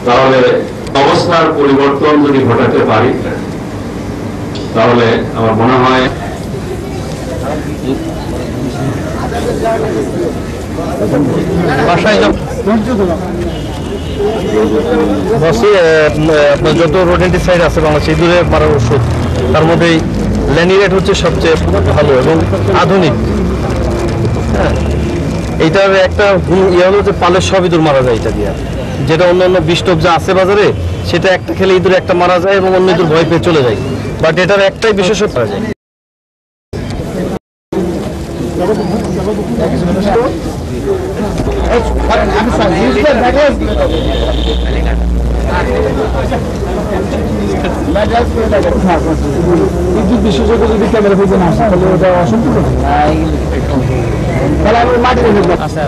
তাহলে অবস্থার পরিবর্তন যদি ঘটাতে পারি তাহলে আমার মনে হয় যত রোডেন্টিসাইড আছে বাংলাদেশে ইঁদুরে মারার ওষুধ তার মধ্যে ল্যানিরেট হচ্ছে সবচেয়ে ভালো এবং আধুনিক। হ্যাঁ, এইটার একটা ইয়ে হলো যে পালের সব ইঁদুর মারা যায় এটা দিয়ে, যেটা অন্য অন্য বিষ্টপ যা আছে বাজারে সেটা একটা খেলে ইঁদুর একটা মারা যায় এবং অন্য ইঁদুর ভয় পেয়ে চলে যায়, বাট এটার একটাই বিশেষত্ব পাওয়া যায়। বিশেষজ্ঞ যদি ক্যামেরা ফেলতে না আসে তাহলে ওটা অসম্পূর্ণ। তাহলে আমি মাটি রেখে আচ্ছা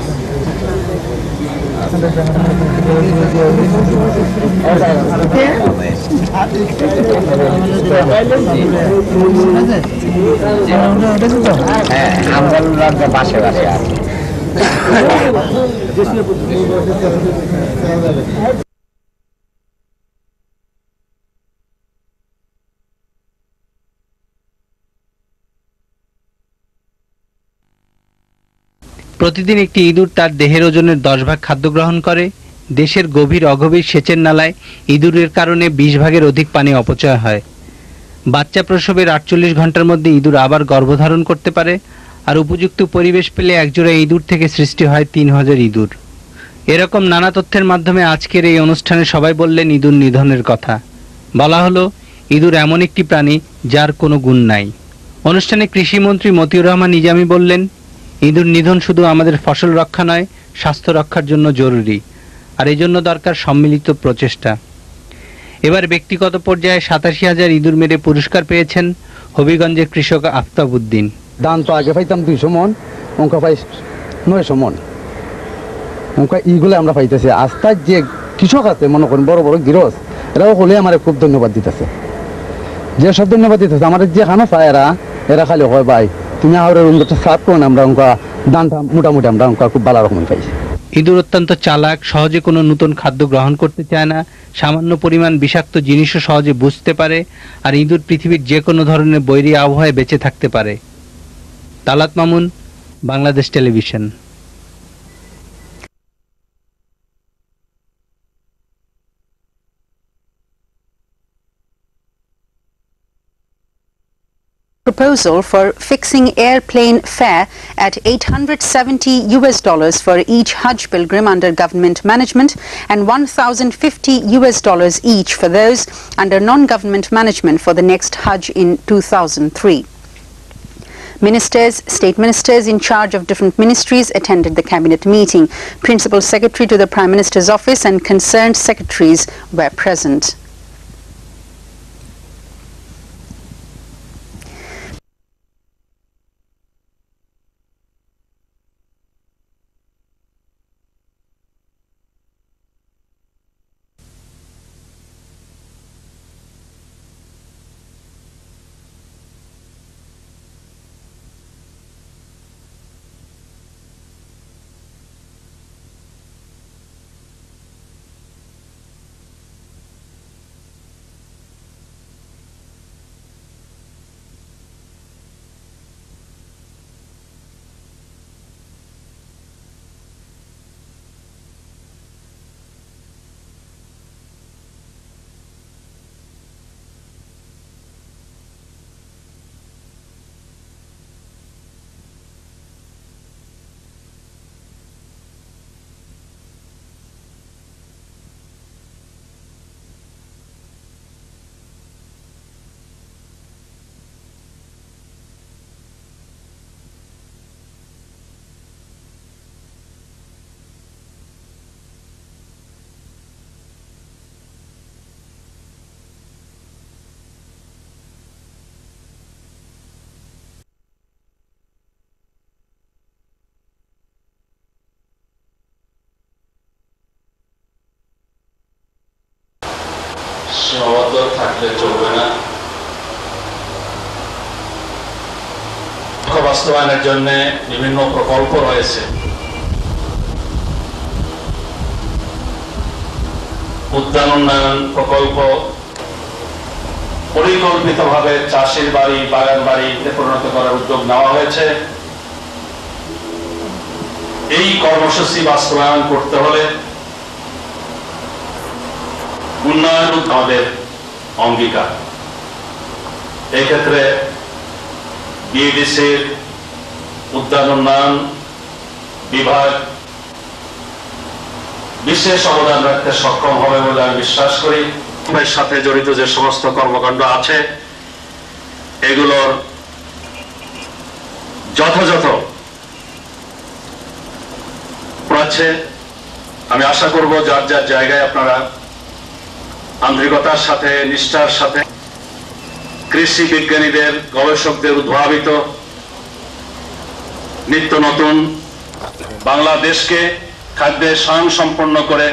আমরা বাসে বাসে আছে। প্রতিদিন একটি ইঁদুর তার দেহের ওজনের 10 ভাগ খাদ্য গ্রহণ করে। দেশের গভীর অগভীর সেচের নালায় ইঁদুরের কারণে 20 ভাগের অধিক পানি অপচয় হয়। বাচ্চা প্রসবের 48 ঘন্টার মধ্যে ইঁদুর আবার গর্ভধারণ করতে পারে, আর উপযুক্ত পরিবেশ পেলে একজোড়া ইঁদুর থেকে সৃষ্টি হয় 3000 ইঁদুর। এরকম নানা তথ্যের মাধ্যমে আজকের এই অনুষ্ঠানে সবাই বললেন ইঁদুর নিধনের কথা। বলা হলো ইঁদুর এমন একটি প্রাণী যার কোনো গুণ নাই। অনুষ্ঠানে কৃষিমন্ত্রী মতিউর রহমান নিজামী বললেন, ইঁদুর নিধন শুধু আমাদের ফসল রক্ষা নয়, স্বাস্থ্য রক্ষার জন্য জরুরি, আর এই জন্য দরকার সম্মিলিত প্রচেষ্টা। এবার ব্যক্তিগত পর্যায়ে 87,000 ইঁদুর মেরে পুরস্কার পেয়েছেন হবিগঞ্জের কৃষক আফতাব উদ্দিন। ধান তো আগে পাইতাম 200 মন, অঙ্কা পাই 900 মন, অঙ্কা এইগুলো আমরা পাইতেছি। আস্থার যে কৃষক আছে মনে করেন বড় বড় গৃহস্থ, এরাও হলে আমার খুব ধন্যবাদ দিতেছে। যে সব ধন্যবাদ দিতেছে আমার যে খানো পায় এরা খালি হয় ভাই তুমি আর সাফ করুন, আমরা অঙ্কা ধানটা মোটামুটি আমরা অঙ্কা খুব ভালো রকম পাইছি। ইঁদুর অত্যন্ত চালাক, সহজে কোনো নতুন খাদ্য গ্রহণ করতে চায় না, সামান্য পরিমাণ বিষাক্ত জিনিসও সহজে বুঝতে পারে, আর ইঁদুর পৃথিবীর যে কোনো ধরনের বৈরী আবহাওয়ায় বেঁচে থাকতে পারে। Talat Mamun, Bangladesh television. Proposal for fixing airplane fare at $870 for each Hajj pilgrim under government management and $1,050 each for those under non-government management for the next Hajj in 2003. Ministers, state ministers in charge of different ministries attended the cabinet meeting. Principal Secretary to the Prime Minister's office and concerned secretaries were present. সীমাবদ্ধ থাকলে চলবে না। বাস্তবায়নের জন্য বিভিন্ন প্রকল্প রয়েছে। উদ্যান উন্নয়ন প্রকল্প পরিকল্পিতভাবে চাষের বাড়ি, বাগান বাড়িতে পরিণত করার উদ্যোগ নেওয়া হয়েছে। এই কর্মসূচি বাস্তবায়ন করতে হলে উন্নয়ন আমাদের অঙ্গীকার। এই ক্ষেত্রে বিএডিসির উদ্যান উন্নয়ন বিভাগ বিশেষ অবদান রাখতে সক্ষম হবে বলে আমি বিশ্বাস করি। এর সাথে জড়িত যে সমস্ত কর্মকাণ্ড আছে এগুলোর যথাযথ আছে। আমি আশা করব যার যার জায়গায় আপনারা আন্তরিকতার সাথে, নিষ্ঠার সাথে কৃষি বিজ্ঞানীদের, গবেষকদের উদ্ভাবিত নিত্য নতুন বাংলাদেশকে খাদ্যে স্বয়ংসম্পন্ন করে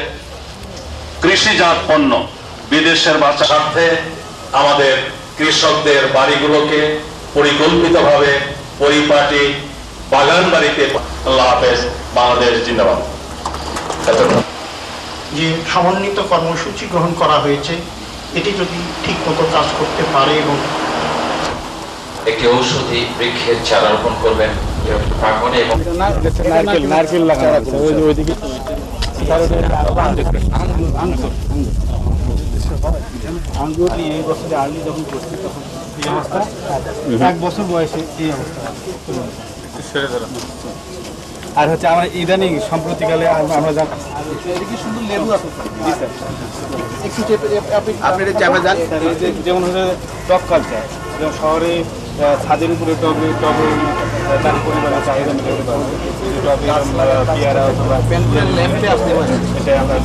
কৃষিজাত পণ্য বিদেশের বাজারে স্বার্থে আমাদের কৃষকদের বাড়িগুলোকে পরিকল্পিতভাবে পরিপাটি বাগান বাড়িতে। আল্লাহ হাফেজ। বাংলাদেশ জিন্দাবাদ। যে সমন্বিত কর্মসূচি গ্রহণ করা হয়েছে এটি যদি ঠিক মতো কাজ করতে পারে এবং একটি ঔষধি বৃক্ষের চারা রোপণ করবেন প্রাঙ্গণে এবং নারকেল লাগানো আছে ওইদিকে আঙ্গুর নিয়ে এই বছরে আর্লি যখন করছি তখন এই অবস্থা, 1 বছর বয়সে এই অবস্থা। আর হচ্ছে আমরা ইদানিং সম্প্রতিকালে আমরা সুন্দর লেবু আছে যেমন হচ্ছে টপ কালচার, যেমন শহরে ছাদের উপরে টবে টবে তার পরিমাণে চাহিদা মেটাতে পারবো। টবে পেয়ারা অথবা ল্যাম্পে আসতে পারে, এটা আমরা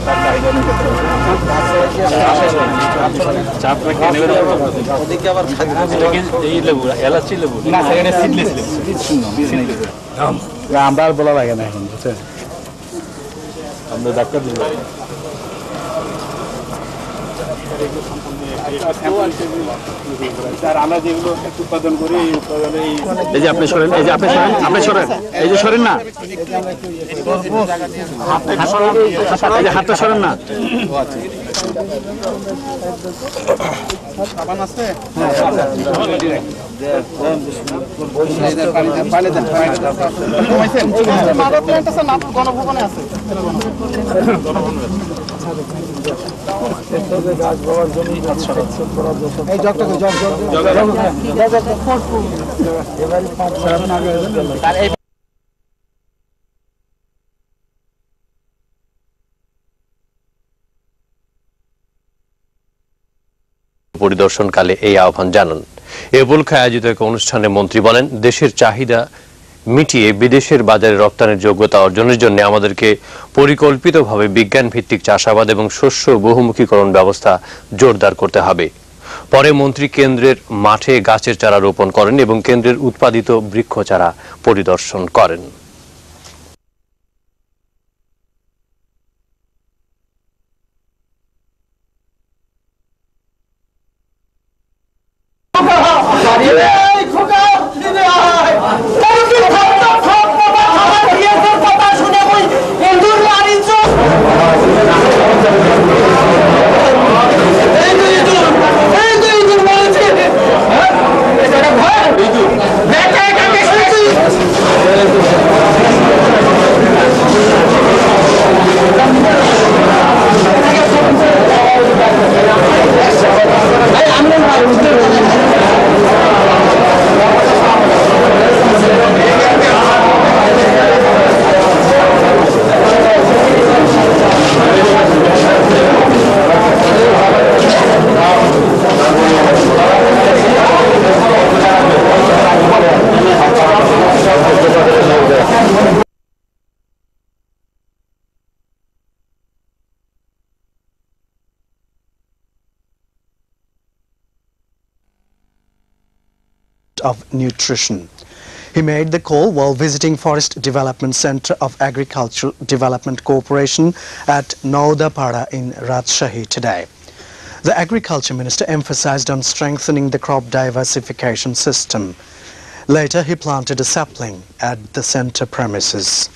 তার চাহিদা মেটাতে পারবো। এই লেবু এলাচি লেবু না, সেখানে সিডলেস লেবু। আমরা আর বলা লাগে না এখন, বুঝছেন? আমরা ডাক্তার দিব আমরা যেগুলো উৎপাদন করি এই উৎপাদনে এই যে আপনি সরেন, এই যে আপনি সরেন, আপনি সরেন, এই যে সরেন না, হাতটা সরেন না। সাবান আছে? গণভবনে আছে। পরিদর্শনকালে এই আহ্বান জানান। এ উপলক্ষে আয়োজিত এক অনুষ্ঠানে মন্ত্রী বলেন, দেশের চাহিদা মিটিয়ে বিদেশের বাজারে রপ্তানির যোগ্যতা অর্জনের জন্য আমাদেরকে পরিকল্পিতভাবে বিজ্ঞান ভিত্তিক চাষাবাদ এবং শস্য বহুমুখীকরণ ব্যবস্থা জোরদার করতে হবে। পরে মন্ত্রী কেন্দ্রের মাঠে গাছের চারা রোপণ করেন এবং কেন্দ্রের উৎপাদিত বৃক্ষ চারা পরিদর্শন করেন। Of nutrition. He made the call while visiting Forest Development Center of Agricultural Development Corporation at Naudapara in Rajshahi today. The Agriculture Minister emphasized on strengthening the crop diversification system. Later, he planted a sapling at the center premises.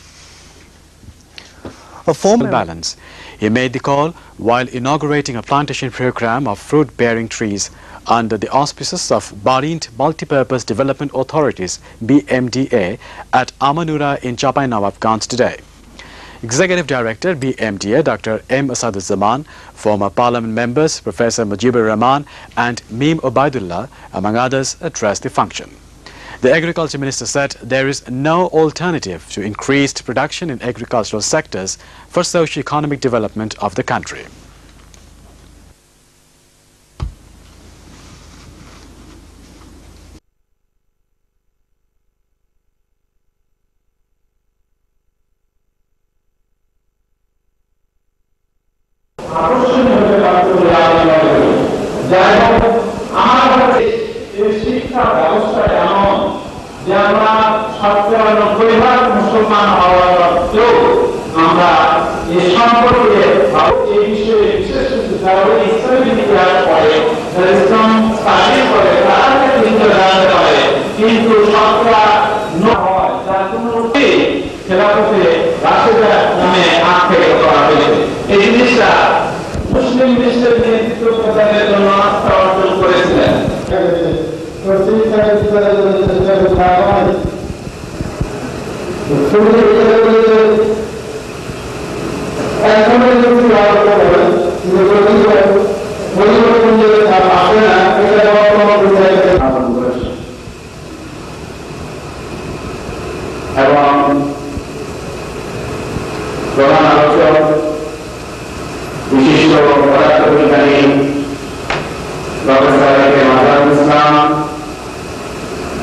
A formal balance. He made the call while inaugurating a plantation program of fruit-bearing trees under the auspices of Barint Multipurpose Development Authorities (BMDA) at Amanura in Chapai Nawabganj today. Executive Director BMDA Dr. M. Asaduzzaman, former Parliament members Professor Mujibur Rahman and Meem Obaidullah, among others, addressed the function. The Agriculture Minister said there is no alternative to increased production in agricultural sectors for socio-economic development of the country. মুসলমান হওয়া সত্ত্বেও আমরা এই সম্পর্কে এই বিষয়ে বিশেষ ইসলামী ইতিহাস পড়ে ইসলাম স্টাডি করে তারা কিন্তু জানতে পারে কিন্তু শতকরা হয় যার কোনো খেলাফতে রাশেদা নামে আখ্যায়িত করা হয়েছে। এই জিনিসটা মুসলিম বিশ্বের নেতৃত্ব প্রদানের জন্য আস্থা অর্জন করেছিলেন। এবং প্রধান আলোচক বিশিষ্ট পদার্থবিজ্ঞানী প্রফেসর মাজারুল ইসলাম,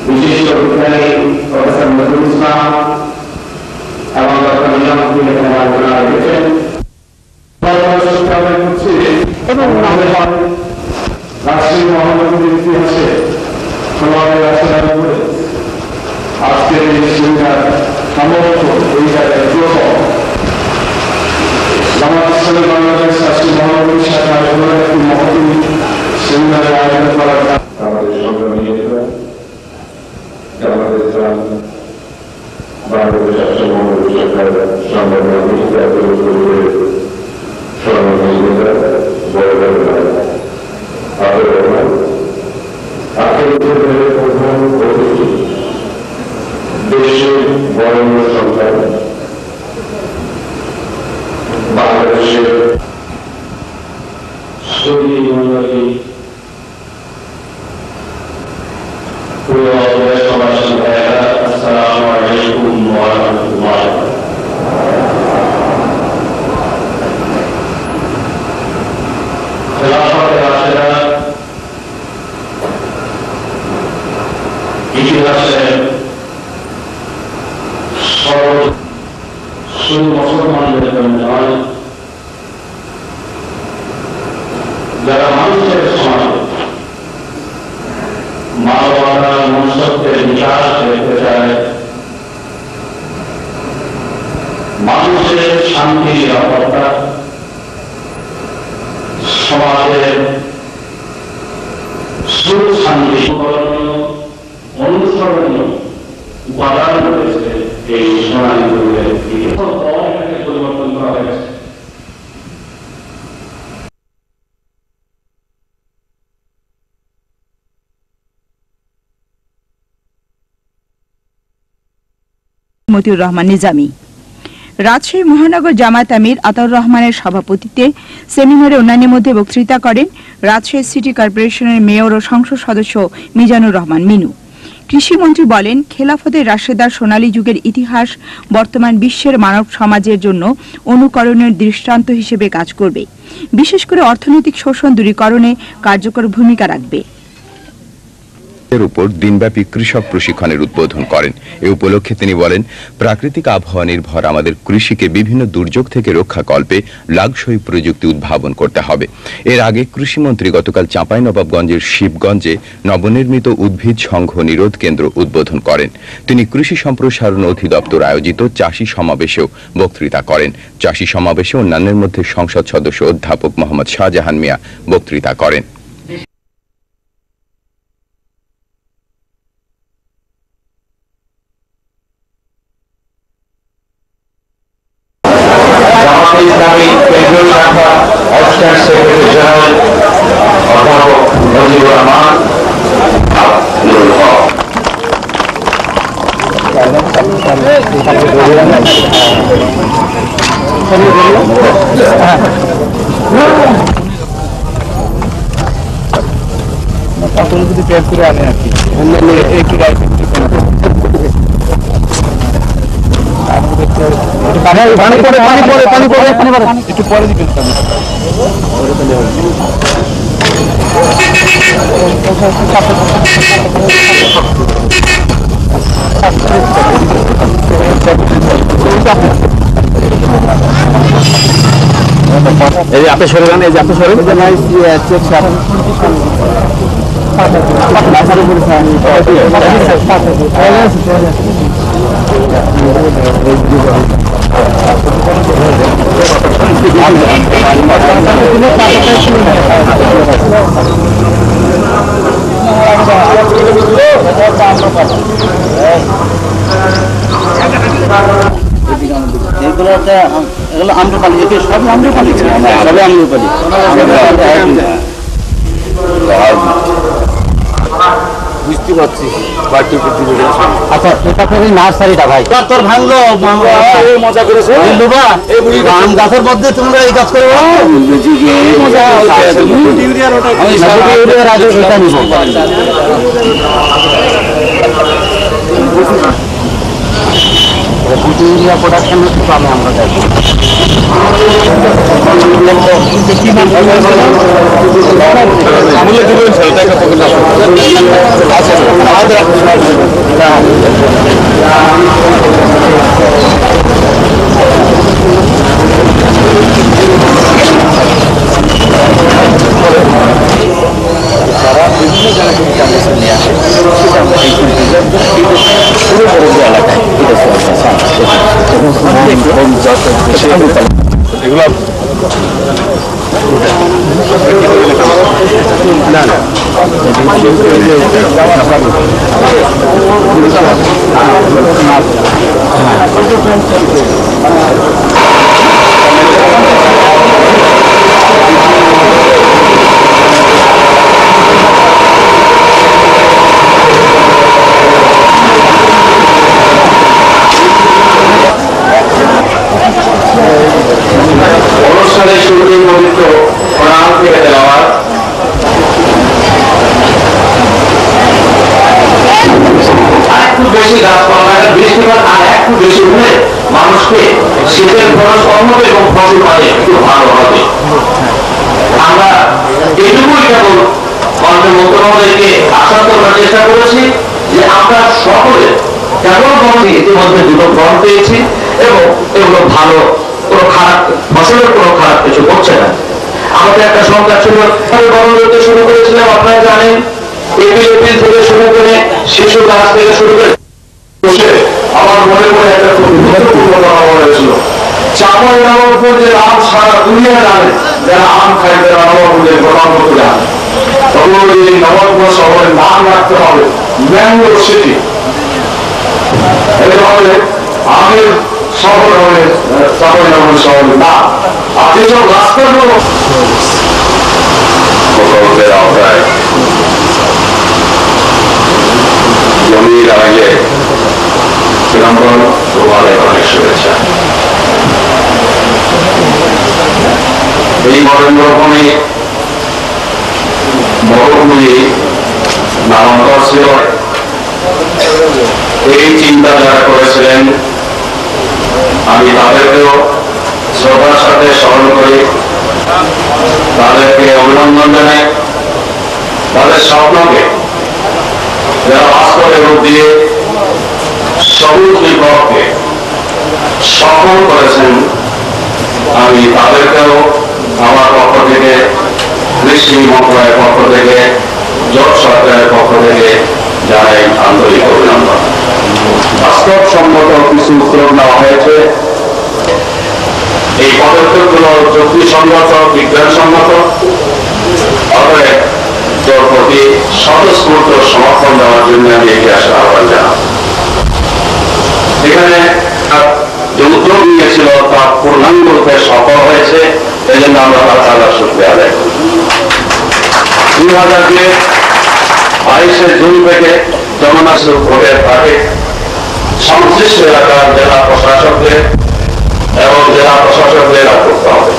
বিশিষ্ট বিজ্ঞানী প্রফেসর নজরুল ইসলাম এবং ডক্টর নিজামুদ্দিন এখানে আলোচনা রেখেছেন এবং রাষ্ট্রীয় মহানগরীর ইতিহাসে সমাজের রাষ্ট্রের উপরে আজকের এই সুবিধার সামর্থ্য এই জায়গায় দুর্বল। জামাত ইসলামী বাংলাদেশ রাষ্ট্রীয় মহানগরীর শাখার একটি মহতী সেমিনারের আয়োজন করার আমাদের সংগ্রামী নেতা জামাত ইসলাম বাংলাদেশ রাষ্ট্রীয় মহানগরী শাখার সংগ্রামী দেশের বড় সরকার বাংলাদেশের সৌদি মন্ডলী সমাজী ভাইয়েরা, আসসালামু আলাইকুম ওয়া রাহমাতুল্লাহ। খেলাফতে রাশেদা ইতিহাসে শুধু মুসলমানদের জন্য নয়, যারা মানুষের সমাজে মানবতা মনুষ্যত্বের বিকাশ দেখতে চায়, মানুষের শান্তি নিরাপত্তা, সমাজের সুখ শান্তি অনুসরণীয় উপাদান রয়েছে এই সোনালী যুগের পরিবর্তন করা হয়েছে। মতিউর রহমান নিজামী। রাজশাহী মহানগর জামায়াত আমির আতাউর রহমানের সভাপতিত্বে সেমিনারে অন্যান্যের মধ্যে বক্তৃতা করেন রাজশাহী সিটি কর্পোরেশনের মেয়র ও সংসদ সদস্য মিজানুর রহমান মিনু। কৃষিমন্ত্রী বলেন, খেলাফতের রাশেদার সোনালী যুগের ইতিহাস বর্তমান বিশ্বের মানব সমাজের জন্য অনুকরণের দৃষ্টান্ত হিসেবে কাজ করবে, বিশেষ করে অর্থনৈতিক শোষণ দূরীকরণে কার্যকর ভূমিকা রাখবে। এর উপর দিনব্যাপী কৃষক প্রশিক্ষণের উদ্বোধন করেন। এ উপলক্ষে তিনি বলেন, প্রাকৃতিক আবহাওয়া নির্ভর আমাদের কৃষিকে বিভিন্ন দুর্যোগ থেকে রক্ষাকল্পে লাগসই প্রযুক্তি উদ্ভাবন করতে হবে। এর আগে কৃষিমন্ত্রী গতকাল চাঁপাইনবাবগঞ্জের শিবগঞ্জে নবনির্মিত উদ্ভিদ সংঘ নিরোধ কেন্দ্র উদ্বোধন করেন। তিনি কৃষি সম্প্রসারণ অধিদপ্তর আয়োজিত চাষী সমাবেশেও বক্তৃতা করেন। চাষী সমাবেশে অন্যান্যের মধ্যে সংসদ সদস্য অধ্যাপক মোহাম্মদ শাহজাহান মিয়া বক্তৃতা করেন। ইসলামী কেন্দ্রীয় শাখা অ্যাসিস্ট্যান্ট সেক্রেটারি জেনারেল অধ্যাপক মুজিবুর রহমান আব্দুল হক। যদি প্রেস করে আনে আর কি একটু একটু পরে দিবেন এই আপনি সরে যান, এই যে আপনি সরে এগুলো আম্রপালি, সবই আম্রপালি, সবই আম্রপালি। বুঝতে পারছি। আচ্ছা, এটা করে নার্সারিটা ভাই তোর ভাঙলো মজা করেছো আম গাছের মধ্যে তোমরা এই কাজ করো। ইউরিয়া প্রোডাকশন পাবে আমরা বিভিন্ন জায়গা থেকে কালেকশন নিয়ে আসে, এগুলো না না অনুষ্ঠানের শুরুতেই পবিত্র কোরআন থেকে তেলাওয়াত। আরেকটু বেশি গাছপালা, বৃষ্টিপাত আর একটু বেশি হলে মানুষকে শীতের খরচ কম হবে এবং ফসল পাবে একটু ভালো হবে। আমরা এটুকুই কেবল আমাদের মন্ত্রণালয়কে আশা করার চেষ্টা করেছি যে আমরা সকলে কেবল ইতিমধ্যে দুটো ফর্ম পেয়েছি এবং এগুলো ভালো, কোনো খারাপ ফসলের কোনো খারাপ কিছু করছে না। আমাদের একটা সংখ্যা ছিল, বরণ করতে শুরু করেছিলাম, আপনারা জানেন এপ্রিল থেকে শুরু করে শিশু গাছ থেকে শুরু করে আমার মনে পড়ে একটা খুব গুরুত্বপূর্ণ কথা হয়েছিল। চাঁপাইনবাবগঞ্জের আম সারা দুনিয়া জানে, যারা আম খায় তারা নবাবগঞ্জের প্রমাণ করতে জানে। তখন এই নবাবগঞ্জ শহরের নাম রাখতে হবে ম্যাঙ্গো সিটি। এভাবে আমের শহর হবে চাঁপাইনবাবগঞ্জ শহরের নাম। আর যেসব রাস্তাগুলো প্রকল্পের আওতায় জমির আগে বিলম্বন তোমাদের অনেক শুভেচ্ছা। এই মহেন্দ্রভূমি মরুভূমি নামান্তর ছিল, এই চিন্তা যারা করেছিলেন আমি তাদেরকেও শ্রদ্ধার সাথে স্মরণ করি, তাদেরকে অভিনন্দন জানাই, তাদের স্বপ্নকে যারা বাস্তবের রূপ দিয়ে সবুজ বিপ্লবকে সফল করেছেন, আমি তাদেরকেও আমার পক্ষ থেকে, কৃষি মন্ত্রণালয়ের পক্ষ থেকে, জোট সরকারের পক্ষ থেকে জানাই আন্তরিক অভিনন্দন। বাস্তবসম্মত কিছু উদ্যোগ নেওয়া হয়েছে। এই পদক্ষেপগুলো যুক্তিসঙ্গত, বিজ্ঞানসম্মত, অতএব তোর প্রতি স্বতঃস্ফূর্ত সমর্থন দেওয়ার জন্য আমি এগিয়ে আসার আহ্বান জানাব। এখানে যে উদ্যোগ নিয়েছিল তা পূর্ণাঙ্গ রূপে সফল হয়েছে, এই জন্য আমরা আল্লাহ শুকরিয়া আদায় করি। 2022 জুন থেকে জননাশক ভোটের আগে সংশ্লিষ্ট এলাকার জেলা প্রশাসকদের এবং জেলা প্রশাসকদের করতে হবে।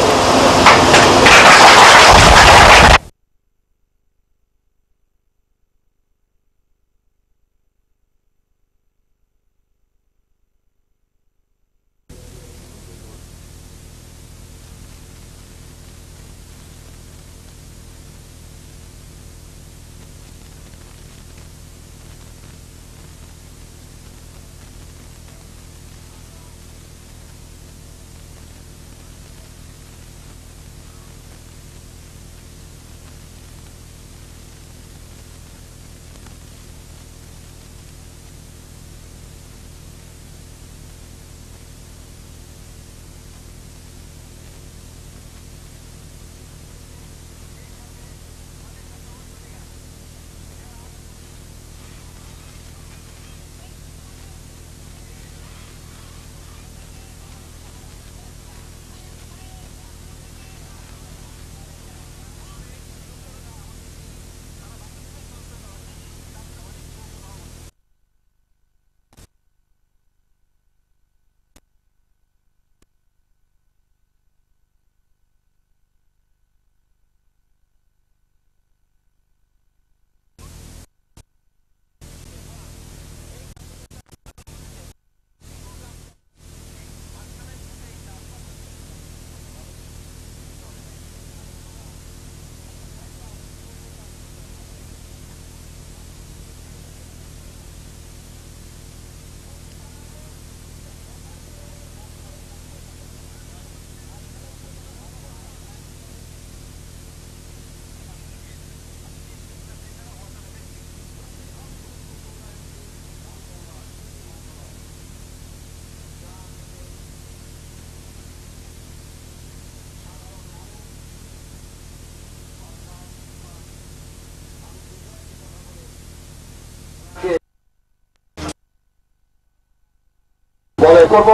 বলে করব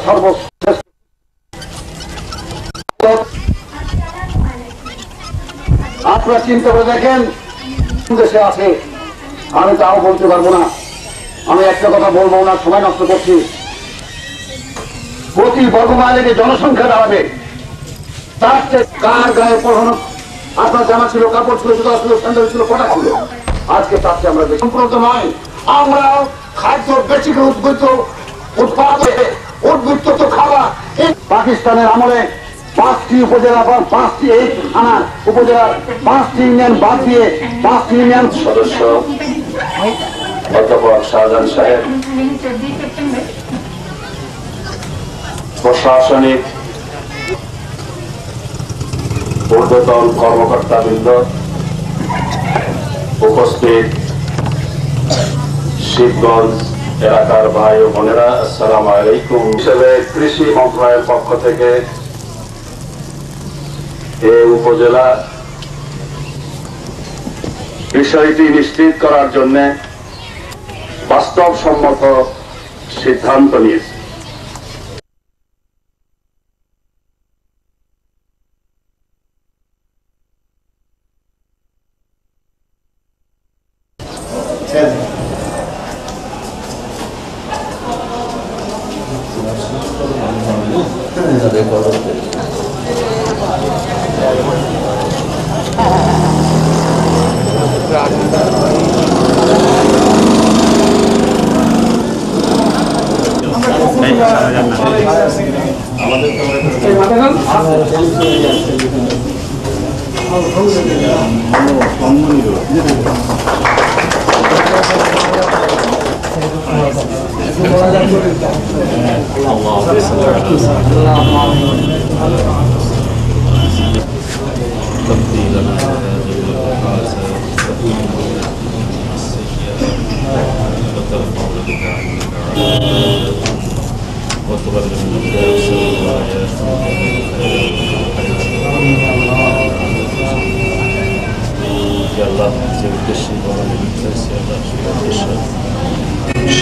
সর্বশ্রেষ্ঠ। আপনারা চিন্তা করে দেখেন দেশে আছে, আমি তাও বলতে পারবো না। আমি একটা কথা বলবো না, সময় নষ্ট করছি। প্রতি বর্গমাইলে যে জনসংখ্যা দাঁড়াবে তার চেয়ে কার গায়ে পড়ানো আপনার জামা ছিল, কাপড় ছিল, জুতা ছিল, স্যান্ডেল ছিল, কটা ছিল, আজকে তার চেয়ে আমরা সম্পূর্ণ নয়। আমরা খাদ্য বেশি উদ্বৃত্ত উৎপাদনে উদ্বৃত্ত তো খাওয়া। পাকিস্তানের আমলে 5টি উপজেলা বা 5টি এই থানার উপজেলার 5টি ইউনিয়ন বাদ দিয়ে 5টি ইউনিয়ন সদস্য অধ্যাপক শাহজাহান সাহেব, প্রশাসনিক ঊর্ধ্বতন কর্মকর্তাবৃন্দ, উপস্থিত শিবগঞ্জ এলাকার ভাই ও বোনেরা, আসসালামু আলাইকুম। হিসেবে কৃষি মন্ত্রণালয়ের পক্ষ থেকে এই উপজেলা বিষয়টি নিশ্চিত করার জন্য বাস্তবসম্মত সিদ্ধান্ত নিয়েছে।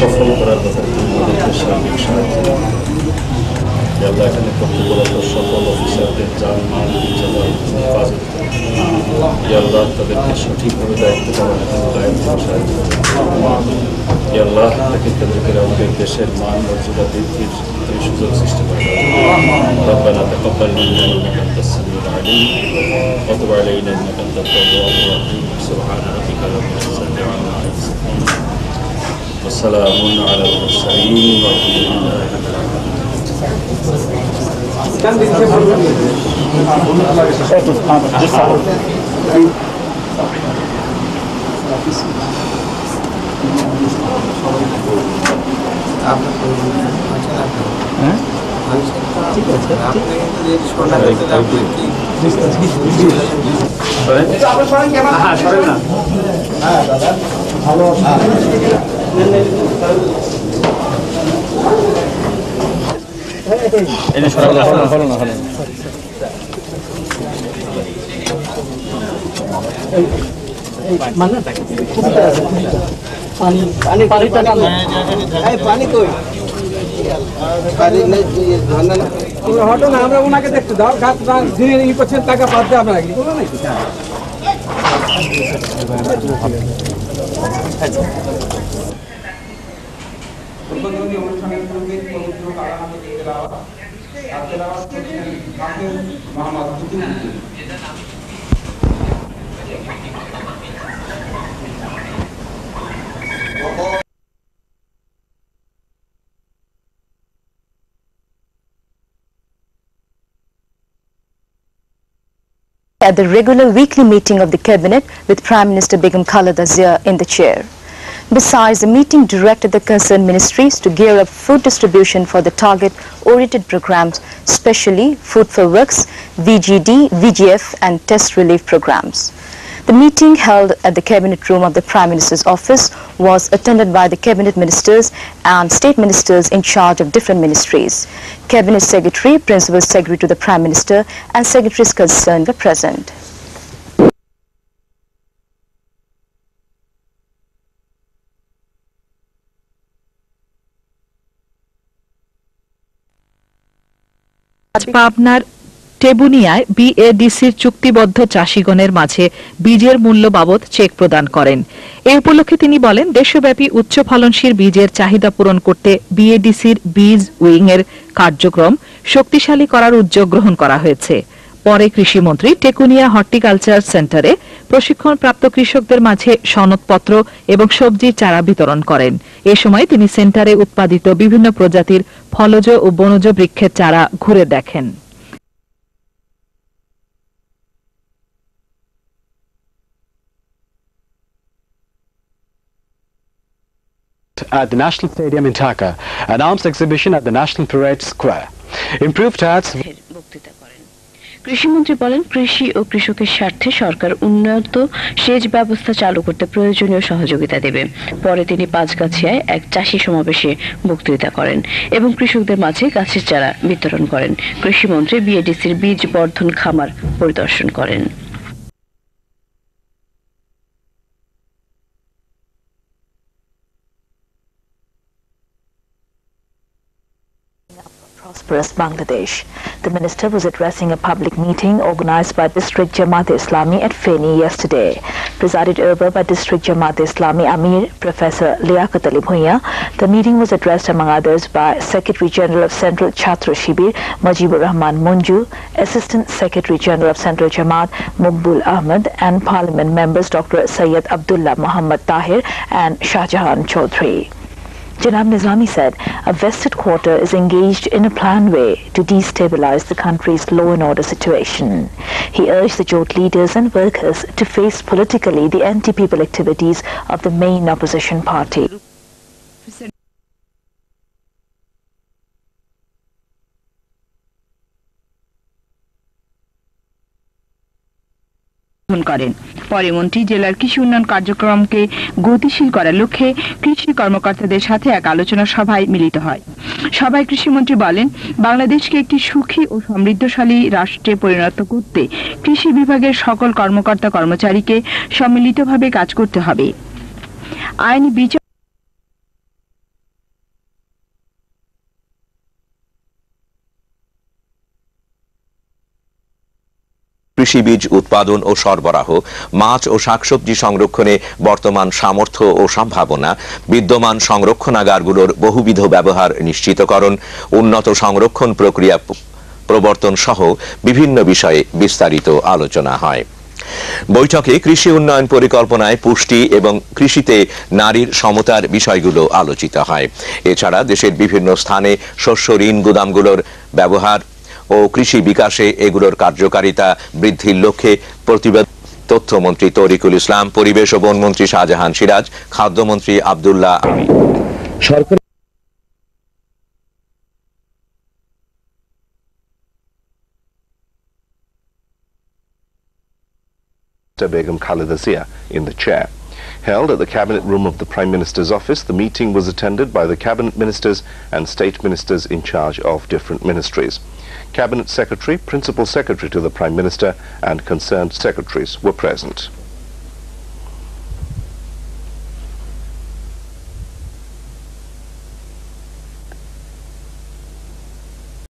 সফল করার কথা আমাদেরকে সার্বিক সাহায্য আল্লাহ এখানে কর্তব্যরত সকল অফিসারদের যান মাল হেফাজত আল্লাহ তাদেরকে সঠিকভাবে দায়িত্ব পালনের জন্য দায়িত্ব সাহায্য আল্লাহ তাদেরকে আমাদের দেশের মান মর্যাদা বৃদ্ধির সুযোগ সৃষ্টি করে ربنا تقبل منا انك انت السميع العليم وتب علينا انك انت التواب الرحيم سبحان ربك رب العزه عما يصفون وسلام على المرسلين والحمد لله رب হটো না আমরা ওনাকে দেখতে দাও গাছ দিনের ই করছেন টাকা বাদ দেওয়া আপনারা কি বলো নাকি At the regular weekly meeting of the Cabinet with Prime Minister Begum Khaleda Zia in the chair. Besides, the meeting directed the concerned ministries to gear up food distribution for the target-oriented programs, especially Food for Works, VGD, VGF and Test Relief programs. The meeting held at the Cabinet Room of the Prime Minister's office was attended by the Cabinet Ministers and State Ministers in charge of different ministries. Cabinet Secretary, Principal Secretary to the Prime Minister and Secretaries concerned were present. পাবনার টেবুনিয়ায় বিএডিসির চুক্তিবদ্ধ চাষিগণের মাঝে বীজের মূল্য বাবদ check প্রদান করেন। এই উপলক্ষে তিনি বলেন, দেশব্যাপী উচ্চ ফলনশীল বীজের চাহিদা পূরণ করতে বিএডিসির বীজ উইং এর কার্যক্রম শক্তিশালী করার উদ্যোগ গ্রহণ করা হয়েছে। পরে কৃষিমন্ত্রী টেকুনিয়া হর্টিকালচার সেন্টারে প্রশিক্ষণপ্রাপ্ত কৃষকদের মাঝে সনদপত্র এবং সবজির চারা বিতরণ করেন। এ সময় তিনি সেন্টারে উৎপাদিত বিভিন্ন প্রজাতির ফলজ ও বনজ বৃক্ষের চারা ঘুরে দেখেন। At the National Stadium in Dhaka, an arms exhibition at the National Parade Square. Improved ads. কৃষিমন্ত্রী বলেন, কৃষি ও কৃষকের স্বার্থে সরকার উন্নত সেচ ব্যবস্থা চালু করতে প্রয়োজনীয় সহযোগিতা দেবে। পরে তিনি পাঁচগাছিয়ায় এক চাষী সমাবেশে বক্তৃতা করেন এবং কৃষকদের মাঝে গাছের চারা বিতরণ করেন। কৃষিমন্ত্রী বিএডিসির বীজ বর্ধন খামার পরিদর্শন করেন। Prosperous Bangladesh. The minister was addressing a public meeting organized by District Jamaat Islami at Feni yesterday. Presided over by District Jamaat Islami Amir Professor Liaquat Ali Bhuiya, the meeting was addressed among others by Secretary General of Central Chhatra Shibir Mujibur Rahman Munju, Assistant Secretary General of Central Jamaat Muqbul Ahmed and Parliament members Dr. Sayyid Abdullah Muhammad Tahir and Shahjahan Chaudhry. Janab Nizami said a vested quarter is engaged in a planned way to destabilize the country's law and order situation. He urged the Jot leaders and workers to face politically the anti-people activities of the main opposition party. করেন পরে মন্ত্রী জেলার কৃষি উন্নয়ন কার্যক্রমকে গতিশীল করার লক্ষ্যে কৃষি কর্মকর্তাদের সাথে এক আলোচনা সভায় মিলিত হয়। সভায় কৃষিমন্ত্রী বলেন, বাংলাদেশকে একটি সুখী ও সমৃদ্ধশালী রাষ্ট্রে পরিণত করতে কৃষি বিভাগের সকল কর্মকর্তা কর্মচারীকে সম্মিলিতভাবে কাজ করতে হবে। আইনি বিচার কৃষি বীজ উৎপাদন ও সরবরাহ, মাছ ও শাকসবজি সংরক্ষণে বর্তমান সামর্থ্য ও সম্ভাবনা, বিদ্যমান সংরক্ষণাগারগুলোর বহুবিধ ব্যবহার নিশ্চিতকরণ, উন্নত সংরক্ষণ প্রক্রিয়া প্রবর্তন সহ বিভিন্ন বিষয়ে বিস্তারিত আলোচনা হয়। বৈঠকে কৃষি উন্নয়ন পরিকল্পনায় পুষ্টি এবং কৃষিতে নারীর সমতার বিষয়গুলো আলোচিত হয়। এছাড়া দেশের বিভিন্ন স্থানে শস্য ঋণ গুদামগুলোর ব্যবহার ও কৃষি বিকাশে এগুলোর কার্যকারিতা বৃদ্ধির লক্ষ্যে প্রতিবেদন তথ্যমন্ত্রী তরিকুল ইসলাম, পরিবেশ ও বনমন্ত্রী শাহজাহান সিরাজ, খাদ্যমন্ত্রী আব্দুল্লাহ আমিন। সরকার Begum Khaleda Zia in the chair. Held at the Cabinet Room of the Prime Minister's office, the meeting was attended by the Cabinet Ministers and State Ministers in charge of different ministries. Cabinet Secretary, Principal Secretary to the Prime Minister and concerned secretaries were present.